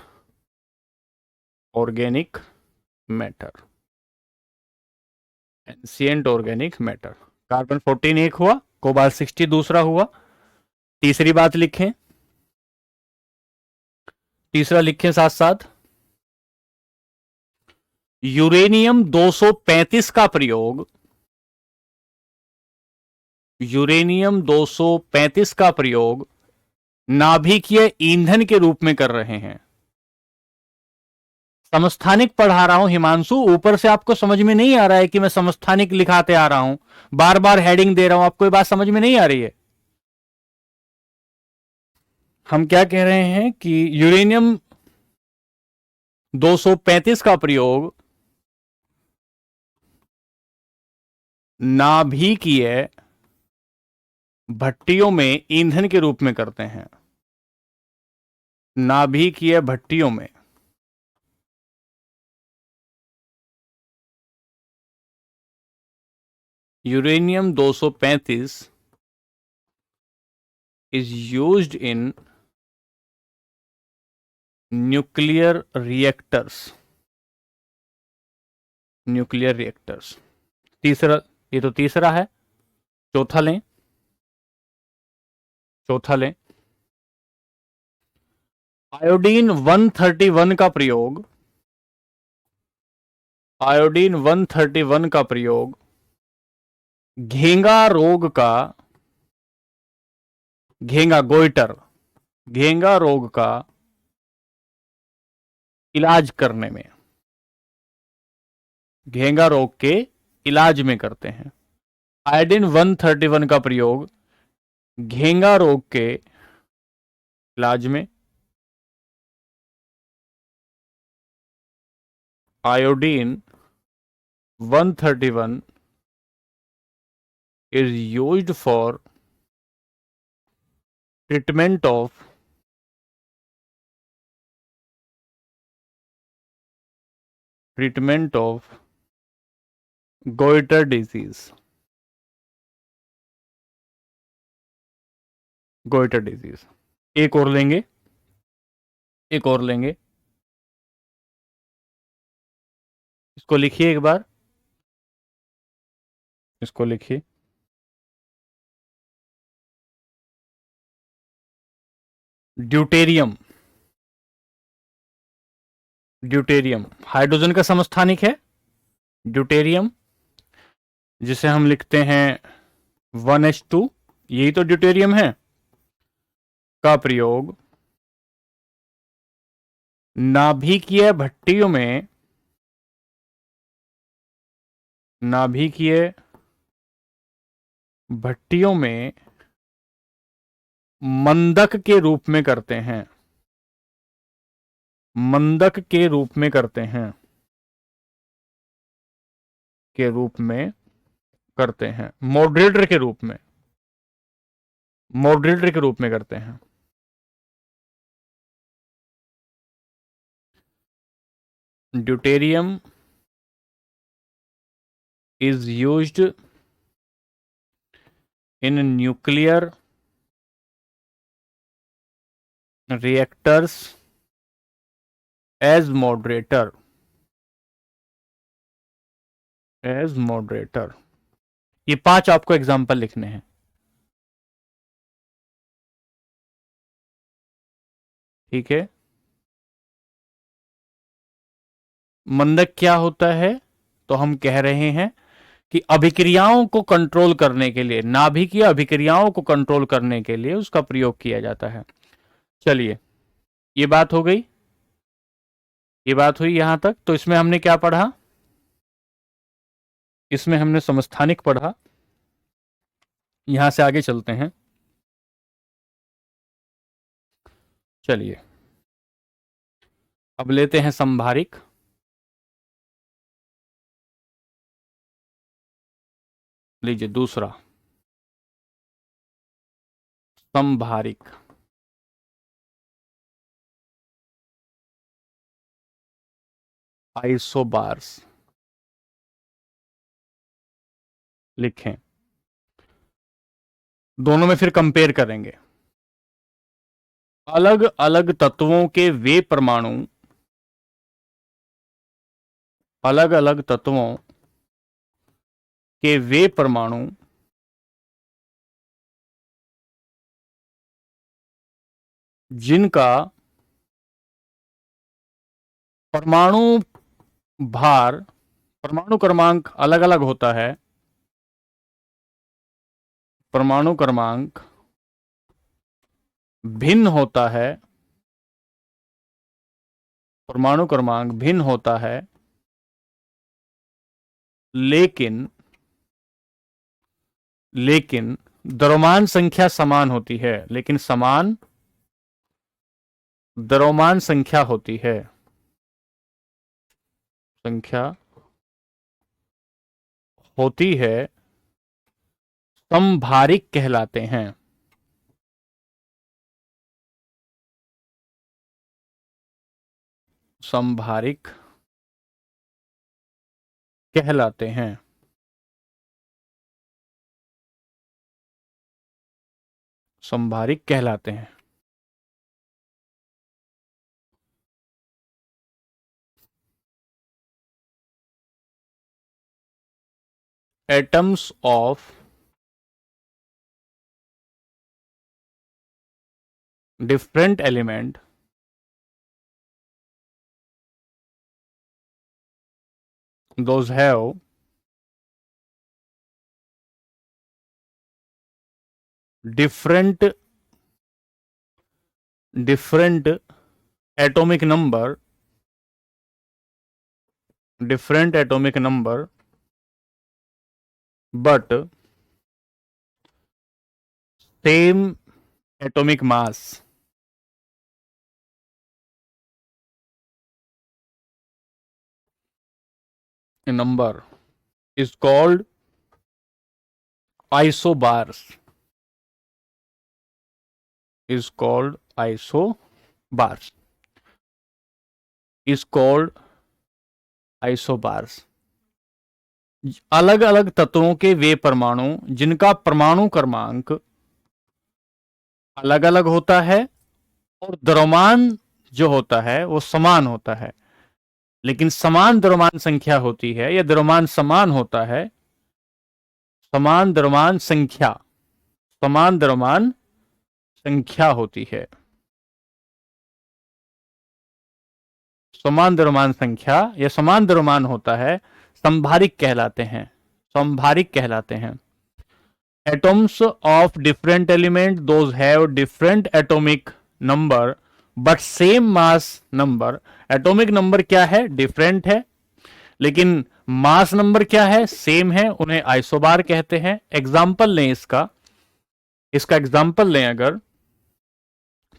organic matter, ancient organic matter. Carbon 14 एक हुआ, कोबाल्ट 60 दूसरा हुआ। तीसरी बात लिखें, तीसरा लिखें साथ साथ, यूरेनियम 235 का प्रयोग, यूरेनियम 235 का प्रयोग नाभिकीय ईंधन के रूप में कर रहे हैं। समस्थानिक पढ़ा रहा हूं हिमांशु, ऊपर से आपको समझ में नहीं आ रहा है कि मैं समस्थानिक लिखाते आ रहा हूं, बार बार हेडिंग दे रहा हूं, आपको ये बात समझ में नहीं आ रही है। हम क्या कह रहे हैं कि यूरेनियम 235 का प्रयोग नाभिकीय भट्टियों में ईंधन के रूप में करते हैं, नाभिकीय भट्टियों में। Uranium 235 is used in nuclear reactors, nuclear reactors. तीसरा, ये तो तीसरा है, चौथा लें, चौथा लें, आयोडीन 131 का प्रयोग, आयोडीन 131 का प्रयोग घेंगा रोग का, घेंगा गोइटर, घेंगा रोग का इलाज करने में, घेंगा रोग के इलाज में करते हैं। आयोडीन 131 का प्रयोग घेंगा रोग के इलाज में, iodine 131 is used for treatment of goiter disease, goitre disease. एक और लेंगे, एक और लेंगे, इसको लिखिए एक बार, इसको लिखिए, ड्यूटेरियम, ड्यूटेरियम हाइड्रोजन का समस्थानिक है, ड्यूटेरियम, जिसे हम लिखते हैं 1H2, यही तो ड्यूटेरियम है, का प्रयोग नाभिकीय भट्टियों में, नाभिकीय भट्टियों में मंदक के रूप में करते हैं, मंदक के रूप में करते हैं, के रूप में करते हैं, मॉडरेटर के रूप में, मॉडरेटर के रूप में करते हैं। Deuterium is used in nuclear reactors as moderator, as moderator। ये 5 आपको एग्जाम्पल लिखने हैं। ठीक है, मंदक क्या होता है? तो हम कह रहे हैं कि अभिक्रियाओं को कंट्रोल करने के लिए, नाभिकीय अभिक्रियाओं को कंट्रोल करने के लिए उसका प्रयोग किया जाता है। चलिए, ये बात हो गई, ये बात हुई यहां तक। तो इसमें हमने क्या पढ़ा? इसमें हमने समस्थानिक पढ़ा। यहां से आगे चलते हैं। चलिए, अब लेते हैं संभारिक। लीजिए दूसरा, संभारिक। आइसोबार्स लिखें। दोनों में फिर कंपेयर करेंगे। अलग अलग तत्वों के वे परमाणु, अलग अलग तत्वों के वे परमाणु जिनका परमाणु भार, परमाणु क्रमांक अलग अलग होता है, परमाणु क्रमांक भिन्न होता है, परमाणु क्रमांक भिन्न होता है, लेकिन द्रव्यमान संख्या समान होती है, लेकिन समान द्रव्यमान संख्या होती है, संख्या होती है, समभारिक कहलाते हैं। समभारिक कहलाते हैं। समभारिक कहलाते हैं। Atoms of different element those have different atomic number, different atomic number, but same atomic mass, a number is called isobars, is called isobars, is called isobars। अलग अलग तत्वों के वे परमाणु जिनका परमाणु क्रमांक अलग अलग होता है और द्रव्यमान जो होता है वो समान होता है, लेकिन समान द्रव्यमान संख्या होती है, या द्रव्यमान समान होता है, समान द्रव्यमान संख्या, समान द्रव्यमान संख्या होती है, समान द्रव्यमान संख्या या समान द्रव्यमान होता है, समभारिक कहलाते हैं, समभारिक कहलाते हैं। Atoms of different element those have different atomic number but same mass number. Atomic number क्या है? डिफरेंट है, लेकिन मास नंबर क्या है? सेम है, उन्हें आइसोबार कहते हैं। एग्जाम्पल लें इसका एग्जाम्पल लें अगर,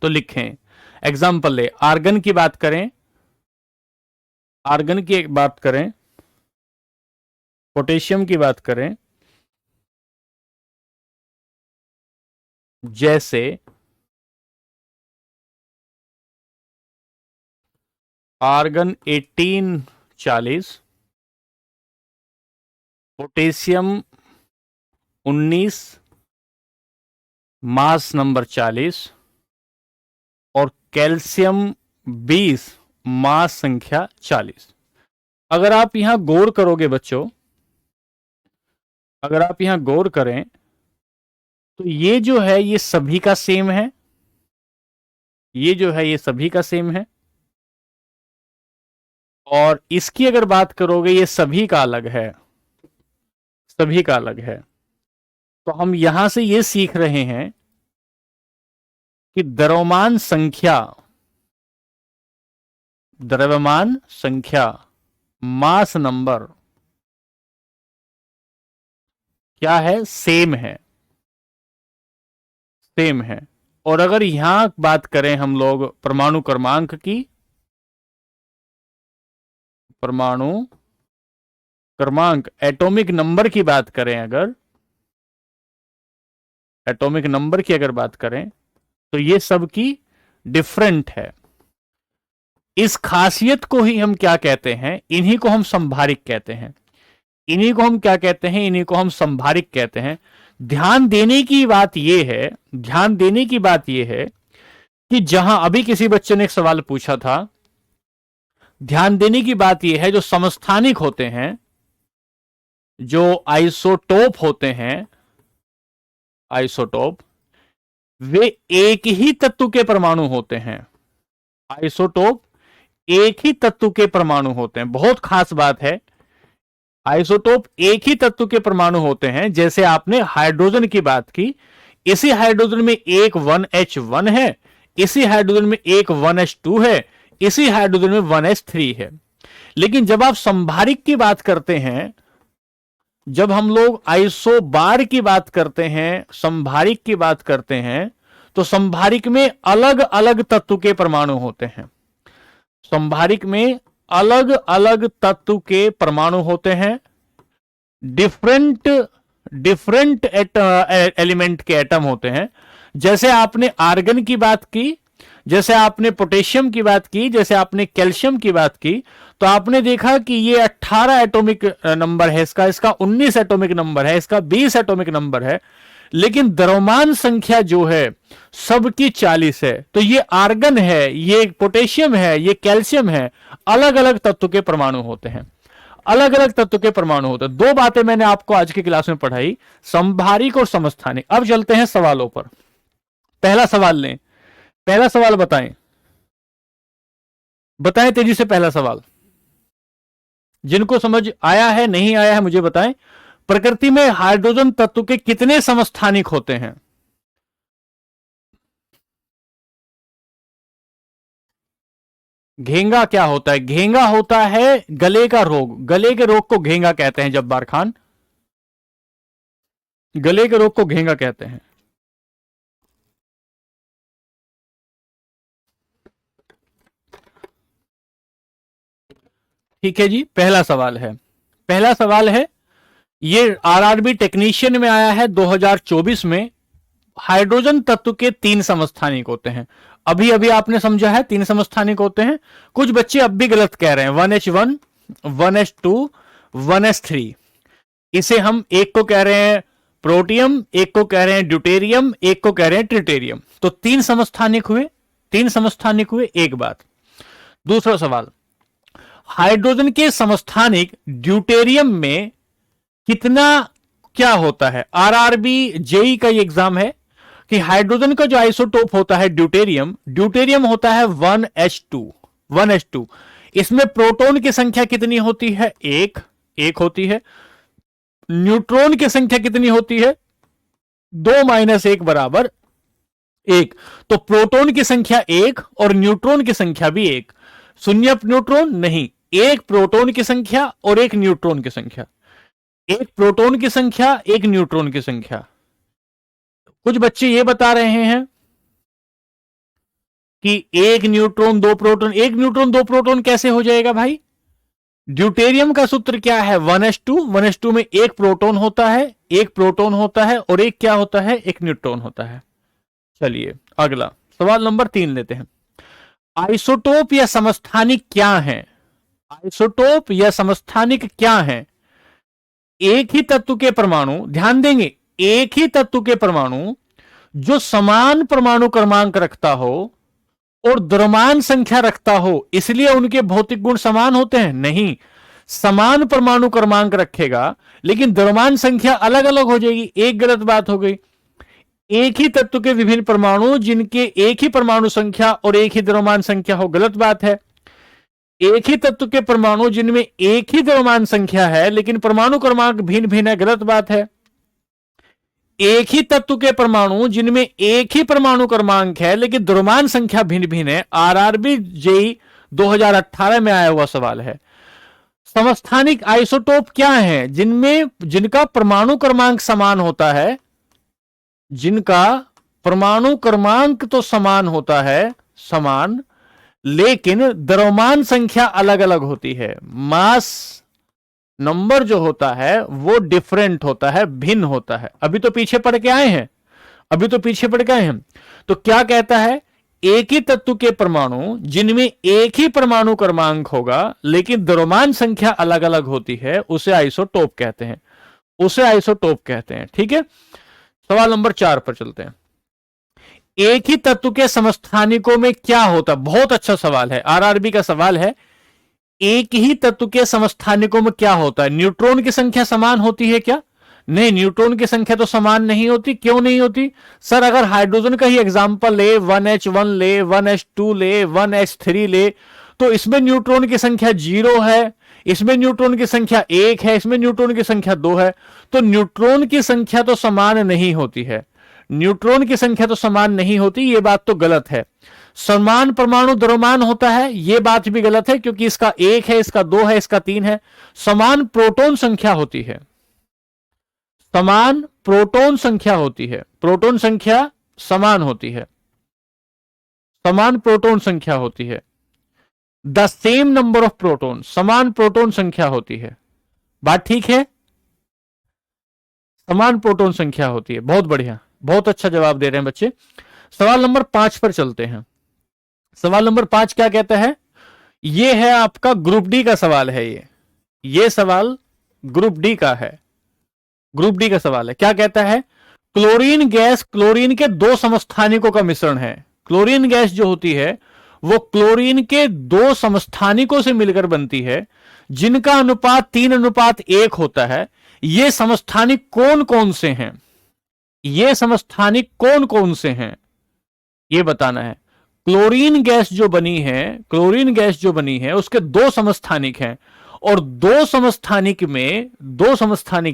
तो लिखें। एग्जाम्पल ले, आर्गन की बात करें, आर्गन की एक बात करें, पोटेशियम की बात करें, जैसे आर्गन 1840, पोटेशियम 19, मास नंबर 40, और कैल्शियम 20, मास संख्या 40। अगर आप यहां गौर करोगे बच्चों, अगर आप यहां गौर करें तो ये जो है ये सभी का सेम है, ये जो है ये सभी का सेम है, और इसकी अगर बात करोगे ये सभी का अलग है, सभी का अलग है। तो हम यहां से ये सीख रहे हैं कि द्रव्यमान संख्या, द्रव्यमान संख्या, मास नंबर क्या है, सेम है, सेम है। और अगर यहां बात करें हम लोग परमाणु क्रमांक की, परमाणु क्रमांक, एटॉमिक नंबर की बात करें, अगर एटॉमिक नंबर की अगर बात करें तो ये सब की डिफरेंट है। इस खासियत को ही हम क्या कहते हैं, इन्हीं को हम संभारिक कहते हैं, इन्हीं को हम क्या कहते हैं, इन्हीं को हम संभारिक कहते हैं। ध्यान देने की बात यह है, ध्यान देने की बात यह है कि जहां अभी किसी बच्चे ने एक सवाल पूछा था, ध्यान देने की बात यह है जो समस्थानिक होते हैं, जो आइसोटोप होते हैं, आइसोटोप, वे एक ही तत्व के परमाणु होते हैं। आइसोटोप एक ही तत्व के परमाणु होते हैं, बहुत खास बात है। आइसोटोप एक ही तत्व के परमाणु होते हैं। जैसे आपने हाइड्रोजन की बात की, इसी हाइड्रोजन में एक 1H1 है, इसी हाइड्रोजन में एक 1H2 है, इसी हाइड्रोजन में 1H3 है। लेकिन जब आप संभारिक की बात करते हैं, जब हम लोग आइसोबार की बात करते हैं, संभारिक की बात करते हैं, तो संभारिक में अलग अलग तत्व के परमाणु होते हैं। संभारिक में अलग अलग तत्व के परमाणु होते हैं, डिफरेंट डिफरेंट एलिमेंट के एटम होते हैं। जैसे आपने आर्गन की बात की, जैसे आपने पोटेशियम की बात की, जैसे आपने कैल्शियम की बात की, तो आपने देखा कि ये 18 एटॉमिक नंबर है, इसका 19 एटॉमिक नंबर है, इसका 20 एटॉमिक नंबर है, लेकिन द्रव्यमान संख्या जो है सबकी 40 है। तो ये आर्गन है, ये पोटेशियम है, ये कैल्शियम है, अलग अलग तत्व के परमाणु होते हैं, अलग अलग तत्व के परमाणु होते हैं। दो बातें मैंने आपको आज की क्लास में पढ़ाई, संभारिक और समस्थानिक। अब चलते हैं सवालों पर। पहला सवाल लें, पहला सवाल बताएं, बताएं तेजी से पहला सवाल। जिनको समझ आया है, नहीं आया है, मुझे बताएं। प्रकृति में हाइड्रोजन तत्व के कितने समस्थानिक होते हैं? घेंगा क्या होता है? घेंगा होता है गले का रोग, गले के रोग को घेंगा कहते हैं। जब्बार खान, गले के रोग को घेंगा कहते हैं। ठीक है जी, पहला सवाल है, पहला सवाल है, ये आरआरबी टेक्नीशियन में आया है 2024 में। हाइड्रोजन तत्व के 3 समस्थानिक होते हैं। अभी अभी आपने समझा है 3 समस्थानिक होते हैं। कुछ बच्चे अब भी गलत कह रहे हैं, 1H1, 1H2, 1H3। इसे हम एक को कह रहे हैं प्रोटियम, एक को कह रहे हैं ड्यूटेरियम, एक को कह रहे हैं ट्रिटेरियम। तो 3 समस्थानिक हुए, 3 समस्थानिक हुए। एक बात। दूसरा सवाल, हाइड्रोजन के समस्थानिक ड्यूटेरियम में कितना क्या होता है? आरआरबी जेई का ये एग्जाम है कि हाइड्रोजन का जो आइसोटोप होता है ड्यूटेरियम, ड्यूटेरियम होता है 1H2, 1H2। इसमें प्रोटॉन की संख्या कितनी होती है? एक होती है। न्यूट्रॉन की संख्या कितनी होती है? 2 - 1 बराबर 1। तो प्रोटॉन की संख्या 1 और न्यूट्रॉन की संख्या भी 1। शून्य न्यूट्रॉन नहीं, एक प्रोटॉन की संख्या और एक न्यूट्रॉन की संख्या, एक प्रोटॉन की संख्या, एक न्यूट्रॉन की संख्या। कुछ बच्चे ये बता रहे हैं कि एक न्यूट्रॉन दो प्रोटॉन, एक न्यूट्रॉन दो प्रोटॉन कैसे हो जाएगा भाई? ड्यूटेरियम का सूत्र क्या है? 1s2, 1s2 में एक प्रोटॉन होता है, एक प्रोटॉन होता है और एक क्या होता है? एक न्यूट्रॉन होता है। चलिए अगला सवाल नंबर 3 लेते हैं। आइसोटोप या समस्थानिक क्या है? आइसोटोप या समस्थानिक क्या है? एक ही तत्व के परमाणु, ध्यान देंगे, एक ही तत्व के परमाणु जो समान परमाणु क्रमांक रखता हो और द्रव्यमान संख्या रखता हो, इसलिए उनके भौतिक गुण समान होते हैं? नहीं, समान परमाणु क्रमांक रखेगा लेकिन द्रव्यमान संख्या अलग अलग हो जाएगी। एक गलत बात हो गई। एक ही तत्व के विभिन्न परमाणु जिनके एक ही परमाणु संख्या और एक ही द्रव्यमान संख्या हो, गलत बात है। एक ही तत्व के परमाणु जिनमें एक ही द्रव्यमान संख्या है लेकिन परमाणु क्रमांक भिन्न भिन्न है, गलत बात है। एक ही तत्व के परमाणु जिनमें एक ही परमाणु क्रमांक है लेकिन द्रव्यमान संख्या भिन्न भिन्न है, आरआरबी जेई 2018 में आया हुआ सवाल है। समस्थानिक आइसोटोप क्या है? जिनका परमाणु क्रमांक समान होता है, जिनका परमाणु क्रमांक तो समान होता है, समान, लेकिन द्रव्यमान संख्या अलग अलग होती है। मास नंबर जो होता है वो डिफरेंट होता है, भिन्न होता है। अभी तो पीछे पढ़ के आए हैं, अभी तो पीछे पढ़ के आए हैं। तो क्या कहता है? एक ही तत्व के परमाणु जिनमें एक ही परमाणु क्रमांक होगा लेकिन द्रव्यमान संख्या अलग अलग होती है, उसे आइसोटोप कहते हैं, उसे आइसोटोप कहते हैं। ठीक है, सवाल नंबर 4 पर चलते हैं। एक ही तत्व के समस्थानिकों में क्या होता? बहुत अच्छा सवाल है, आरआरबी का सवाल है। एक ही तत्व के समस्थानिकों में क्या होता है? न्यूट्रॉन की संख्या समान होती है क्या? नहीं, न्यूट्रॉन की संख्या तो समान नहीं होती। क्यों नहीं होती सर? अगर हाइड्रोजन का ही एग्जांपल ले, 1h1 ले, 1h2 ले, 1h3 ले, तो इसमें न्यूट्रॉन की संख्या 0 है, इसमें न्यूट्रॉन की संख्या 1 है, इसमें न्यूट्रॉन की संख्या 2 है। तो न्यूट्रॉन की संख्या तो समान नहीं होती है, न्यूट्रॉन की संख्या तो समान नहीं होती, यह बात तो गलत है। समान परमाणु द्रव्यमान होता है, यह बात भी गलत है, क्योंकि इसका 1 है, इसका 2 है, इसका 3 है। समान प्रोटॉन संख्या होती है, समान प्रोटॉन संख्या होती है, प्रोटॉन संख्या समान होती है, समान प्रोटॉन संख्या होती है। The same number of proton, समान प्रोटॉन संख्या होती है। बात ठीक है? समान प्रोटॉन संख्या होती है। बहुत बढ़िया, बहुत अच्छा जवाब दे रहे हैं बच्चे। सवाल नंबर 5 पर चलते हैं। सवाल नंबर 5 क्या कहता है? यह है आपका ग्रुप डी का सवाल है। ये सवाल ग्रुप डी का है, ग्रुप डी का सवाल है। क्या कहता है? क्लोरीन गैस क्लोरीन के दो समस्थानिकों का मिश्रण है। क्लोरीन गैस जो होती है वो क्लोरीन के दो समस्थानिकों से मिलकर बनती है, जिनका अनुपात 3:1 होता है। ये समस्थानिक कौन कौन से हैं? ये समस्थानिक कौन कौन से हैं ये बताना है। क्लोरीन गैस जो बनी है, क्लोरीन गैस जो बनी है उसके दो समस्थानिक हैं, और दो समस्थानिक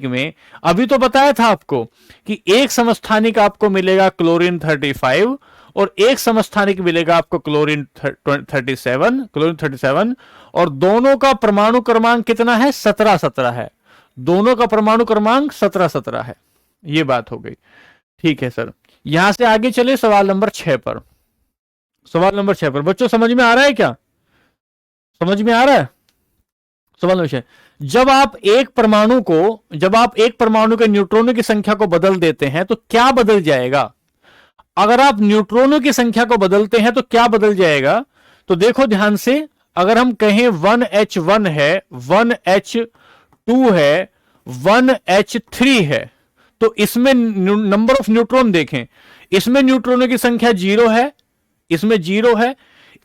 में अभी तो बताया था आपको कि एक समस्थानिक आपको मिलेगा क्लोरीन 35 और एक समस्थानिक मिलेगा आपको क्लोरीन 37, और दोनों का परमाणु क्रमांक कितना है? 17 है। दोनों का परमाणु क्रमांक 17 है। यह बात हो गई। ठीक है सर, यहां से आगे चले सवाल नंबर 6 पर। सवाल नंबर 6 पर बच्चों समझ में आ रहा है क्या? समझ में आ रहा है? सवाल नंबर 6, जब आप एक परमाणु के न्यूट्रॉनों की संख्या को बदल देते हैं तो क्या बदल जाएगा? अगर आप न्यूट्रॉनों की संख्या को बदलते हैं तो क्या बदल जाएगा? तो देखो ध्यान से, अगर हम कहें 1h1 है, 1h2 है, 1h3 है, तो इसमें नंबर ऑफ न्यूट्रॉन देखें। इसमें न्यूट्रॉनों की संख्या 0 है, इसमें 0 है,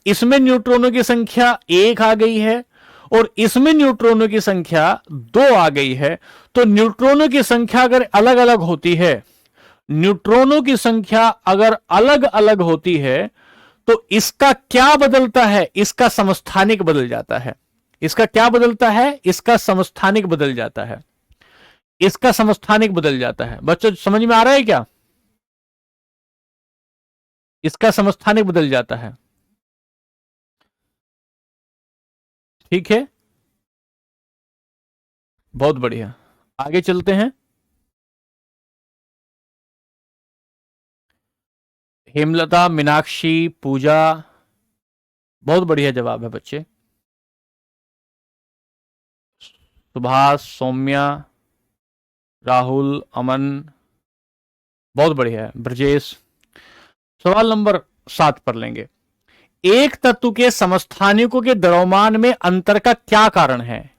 इसमें न्यूट्रॉनों की संख्या 1 आ गई है, और इसमें न्यूट्रॉनों की संख्या 2 आ गई है। तो न्यूट्रॉनों की संख्या अगर अलग अलग होती है, न्यूट्रॉनों की संख्या अगर अलग अलग होती है तो इसका क्या बदलता है? इसका समस्थानिक बदल जाता है। इसका क्या बदलता है? इसका समस्थानिक बदल जाता है, इसका समस्थानिक बदल जाता है। बच्चों समझ में आ रहा है क्या? इसका समस्थानिक बदल जाता है। ठीक है, बहुत बढ़िया, आगे चलते हैं। हेमलता, मीनाक्षी, पूजा, बहुत बढ़िया जवाब है बच्चे। सुभाष, सौम्या, राहुल, अमन, बहुत बढ़िया है। ब्रजेश। सवाल नंबर 7 पर लेंगे। एक तत्व के समस्थानिकों के द्रव्यमान में अंतर का क्या कारण है?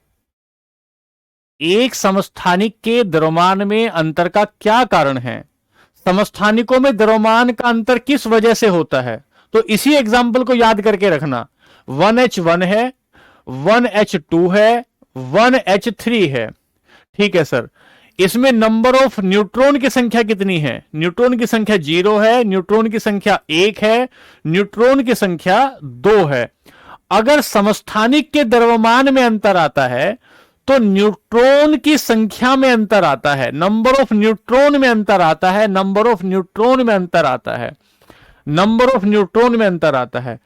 एक समस्थानिक के द्रव्यमान में अंतर का क्या कारण है? समस्थानिकों में द्रव्यमान का अंतर किस वजह से होता है? तो इसी एग्जाम्पल को याद करके रखना। 1H1 है, 1H2 है, 1H3 है। ठीक है सर। इसमें नंबर ऑफ न्यूट्रॉन की संख्या कितनी है? न्यूट्रॉन की संख्या 0 है, न्यूट्रॉन की संख्या 1 है, न्यूट्रॉन की संख्या 2 है। अगर समस्थानिक के द्रव्यमान में अंतर आता है तो न्यूट्रॉन की संख्या में अंतर आता है, नंबर ऑफ न्यूट्रॉन में अंतर आता है, नंबर ऑफ न्यूट्रॉन में अंतर आता है, नंबर ऑफ न्यूट्रॉन में अंतर आता है।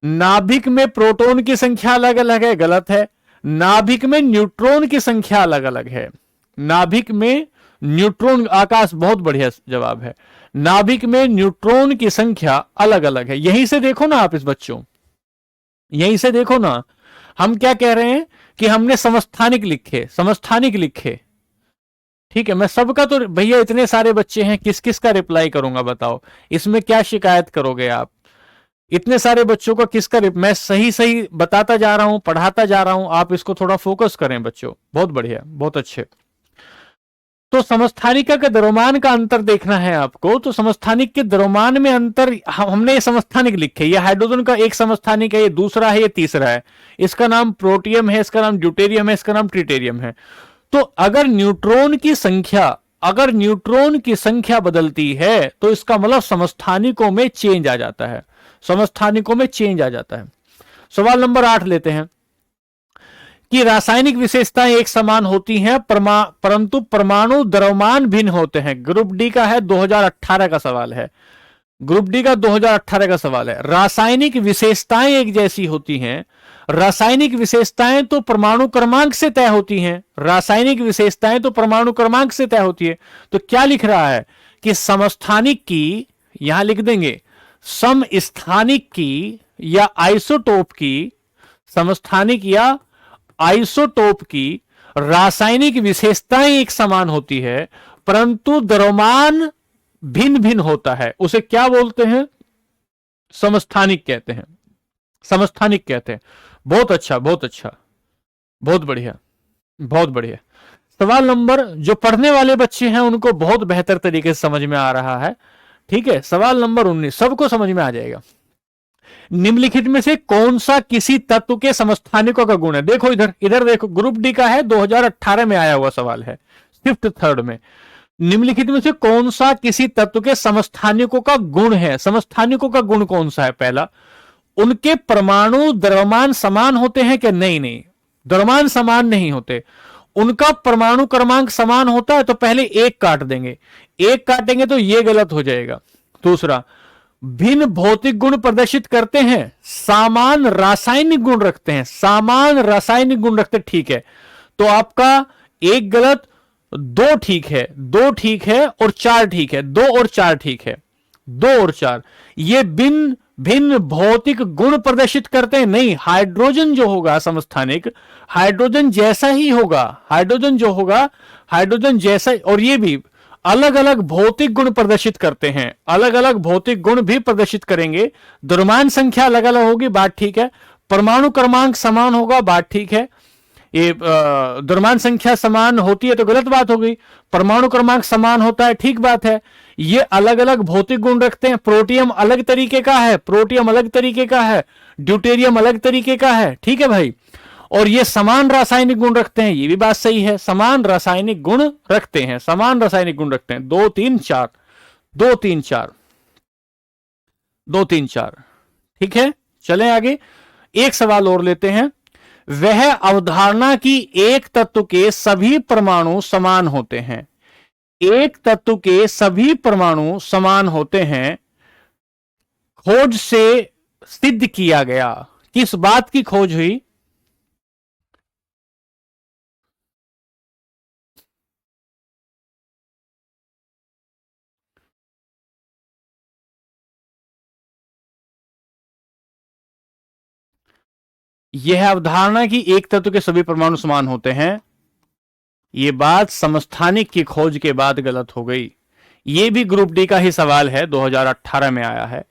नाभिक में प्रोटॉन की संख्या अलग अलग है, गलत है। नाभिक में न्यूट्रॉन की संख्या अलग अलग है। नाभिक में न्यूट्रॉन, आकाश बहुत बढ़िया जवाब है। नाभिक में न्यूट्रॉन की संख्या अलग अलग है। यहीं से देखो ना आप इस बच्चों, यहीं से देखो ना, हम क्या कह रहे हैं कि हमने समस्थानिक लिखे, समस्थानिक लिखे। ठीक है, मैं सबका तो भैया इतने सारे बच्चे हैं, किस किस का रिप्लाई करूंगा बताओ? इसमें क्या शिकायत करोगे आप? इतने सारे बच्चों का किसका मैं सही सही बताता जा रहा हूं, पढ़ाता जा रहा हूं, आप इसको थोड़ा फोकस करें बच्चों। बहुत बढ़िया, बहुत अच्छे। तो समस्थानिका के द्रव्यमान का अंतर देखना है आपको। तो समस्थानिक के द्रव्यमान में अंतर, हमने ये समस्थानिक लिखे, ये हाइड्रोजन का एक समस्थानिक है, ये दूसरा है, ये तीसरा है। इसका नाम प्रोटियम है, इसका नाम ड्यूटेरियम है, इसका नाम ट्रिटेरियम है। तो अगर न्यूट्रॉन की संख्या, अगर न्यूट्रॉन की संख्या बदलती है तो इसका मतलब समस्थानिकों में चेंज आ जाता है, समस्थानिकों में चेंज आ जाता है। सवाल नंबर 8 लेते हैं कि रासायनिक विशेषताएं एक समान होती हैं परंतु परमाणु द्रव्यमान भिन्न होते हैं। ग्रुप डी का है, 2018 का सवाल है। ग्रुप डी का 2018 का सवाल है। रासायनिक विशेषताएं एक जैसी होती हैं, रासायनिक विशेषताएं तो परमाणु क्रमांक से तय होती हैं, रासायनिक विशेषताएं तो परमाणु क्रमांक से तय होती है। तो क्या लिख रहा है कि समस्थानिक की, यहां लिख देंगे समस्थानिक की या आइसोटोप की, समस्थानिक या आइसोटोप की रासायनिक विशेषताएं एक समान होती है परंतु द्रव्यमान भिन्न भिन्न होता है, उसे क्या बोलते हैं? समस्थानिक कहते हैं, समस्थानिक कहते हैं। बहुत अच्छा, बहुत अच्छा, बहुत बढ़िया, बहुत बढ़िया। सवाल नंबर, जो पढ़ने वाले बच्चे हैं उनको बहुत बेहतर तरीके से समझ में आ रहा है। ठीक है, सवाल नंबर 19 सबको समझ में आ जाएगा। निम्नलिखित में से कौन सा किसी तत्व के समस्थानिकों का गुण है? देखो इधर, इधर देखो, ग्रुप डी का है, 2018 में आया हुआ सवाल है, फिफ्थ थर्ड में। निम्नलिखित में से कौन सा किसी तत्व के समस्थानिकों का गुण है? समस्थानिकों का गुण कौन सा है? पहला, उनके परमाणु द्रव्यमान समान होते हैं क्या? नहीं नहीं, द्रव्यमान समान नहीं होते। उनका परमाणु क्रमांक समान होता है तो पहले एक काट देंगे, एक काटेंगे तो यह गलत हो जाएगा। दूसरा, भिन्न भौतिक गुण प्रदर्शित करते हैं, समान रासायनिक गुण रखते हैं, समान रासायनिक गुण रखते, ठीक है। तो आपका एक गलत, दो ठीक है, दो ठीक है और चार ठीक है, दो और चार ठीक है, दो और चार। ये भिन्न भिन्न भौतिक गुण प्रदर्शित करते हैं नहीं, हाइड्रोजन जो होगा समस्थानिक, हाइड्रोजन जैसा ही होगा, हाइड्रोजन जो होगा हाइड्रोजन जैसा। और ये भी अलग अलग भौतिक गुण प्रदर्शित करते हैं, अलग अलग भौतिक गुण भी प्रदर्शित करेंगे। द्रव्यमान संख्या अलग अलग होगी, बात ठीक है। परमाणु क्रमांक समान होगा, बात ठीक है। ये द्रव्यमान संख्या समान होती है तो गलत बात हो गई। परमाणु क्रमांक समान होता है, ठीक बात है। ये अलग अलग भौतिक गुण रखते हैं। प्रोटियम अलग तरीके का है, प्रोटियम अलग तरीके का है, ड्यूटेरियम अलग तरीके का है, ठीक है भाई। और ये समान रासायनिक गुण रखते हैं, ये भी बात सही है, समान रासायनिक गुण रखते हैं, समान रासायनिक गुण रखते हैं। 2 3 4, 2 3 4, 2 3 4, ठीक है। चलें आगे, एक सवाल और लेते हैं। वह अवधारणा की एक तत्व के सभी परमाणु समान होते हैं, एक तत्व के सभी परमाणु समान होते हैं, खोज से सिद्ध किया गया। किस बात की खोज हुई? यह अवधारणा कि एक तत्व के सभी परमाणु समान होते हैं, ये बात समस्थानिक की खोज के बाद गलत हो गई। ये भी ग्रुप डी का ही सवाल है, 2018 में आया है।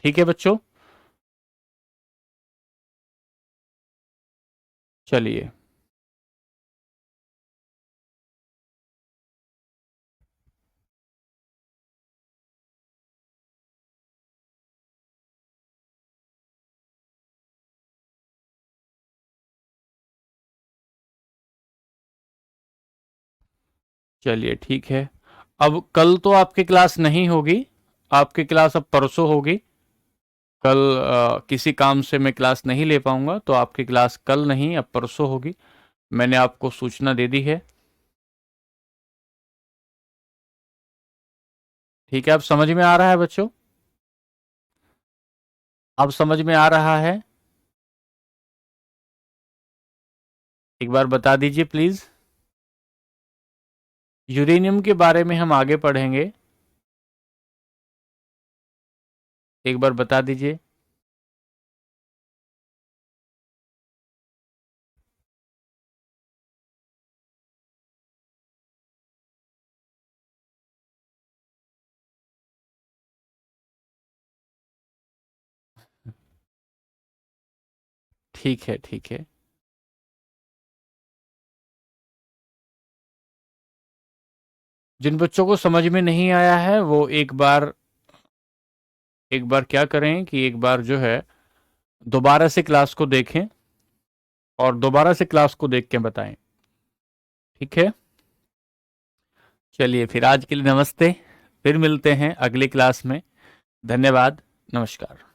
ठीक है बच्चों, चलिए चलिए ठीक है। अब कल तो आपकी क्लास नहीं होगी, आपकी क्लास अब परसों होगी। कल किसी काम से मैं क्लास नहीं ले पाऊंगा, तो आपकी क्लास कल नहीं अब परसों होगी। मैंने आपको सूचना दे दी है। ठीक है, अब समझ में आ रहा है बच्चों? अब समझ में आ रहा है? एक बार बता दीजिए प्लीज। यूरेनियम के बारे में हम आगे पढ़ेंगे, एक बार बता दीजिए। ठीक है ठीक है। जिन बच्चों को समझ में नहीं आया है वो एक बार क्या करें कि एक बार जो है दोबारा से क्लास को देखें और दोबारा से क्लास को देख के बताएं। ठीक है, चलिए फिर आज के लिए नमस्ते। फिर मिलते हैं अगली क्लास में। धन्यवाद, नमस्कार।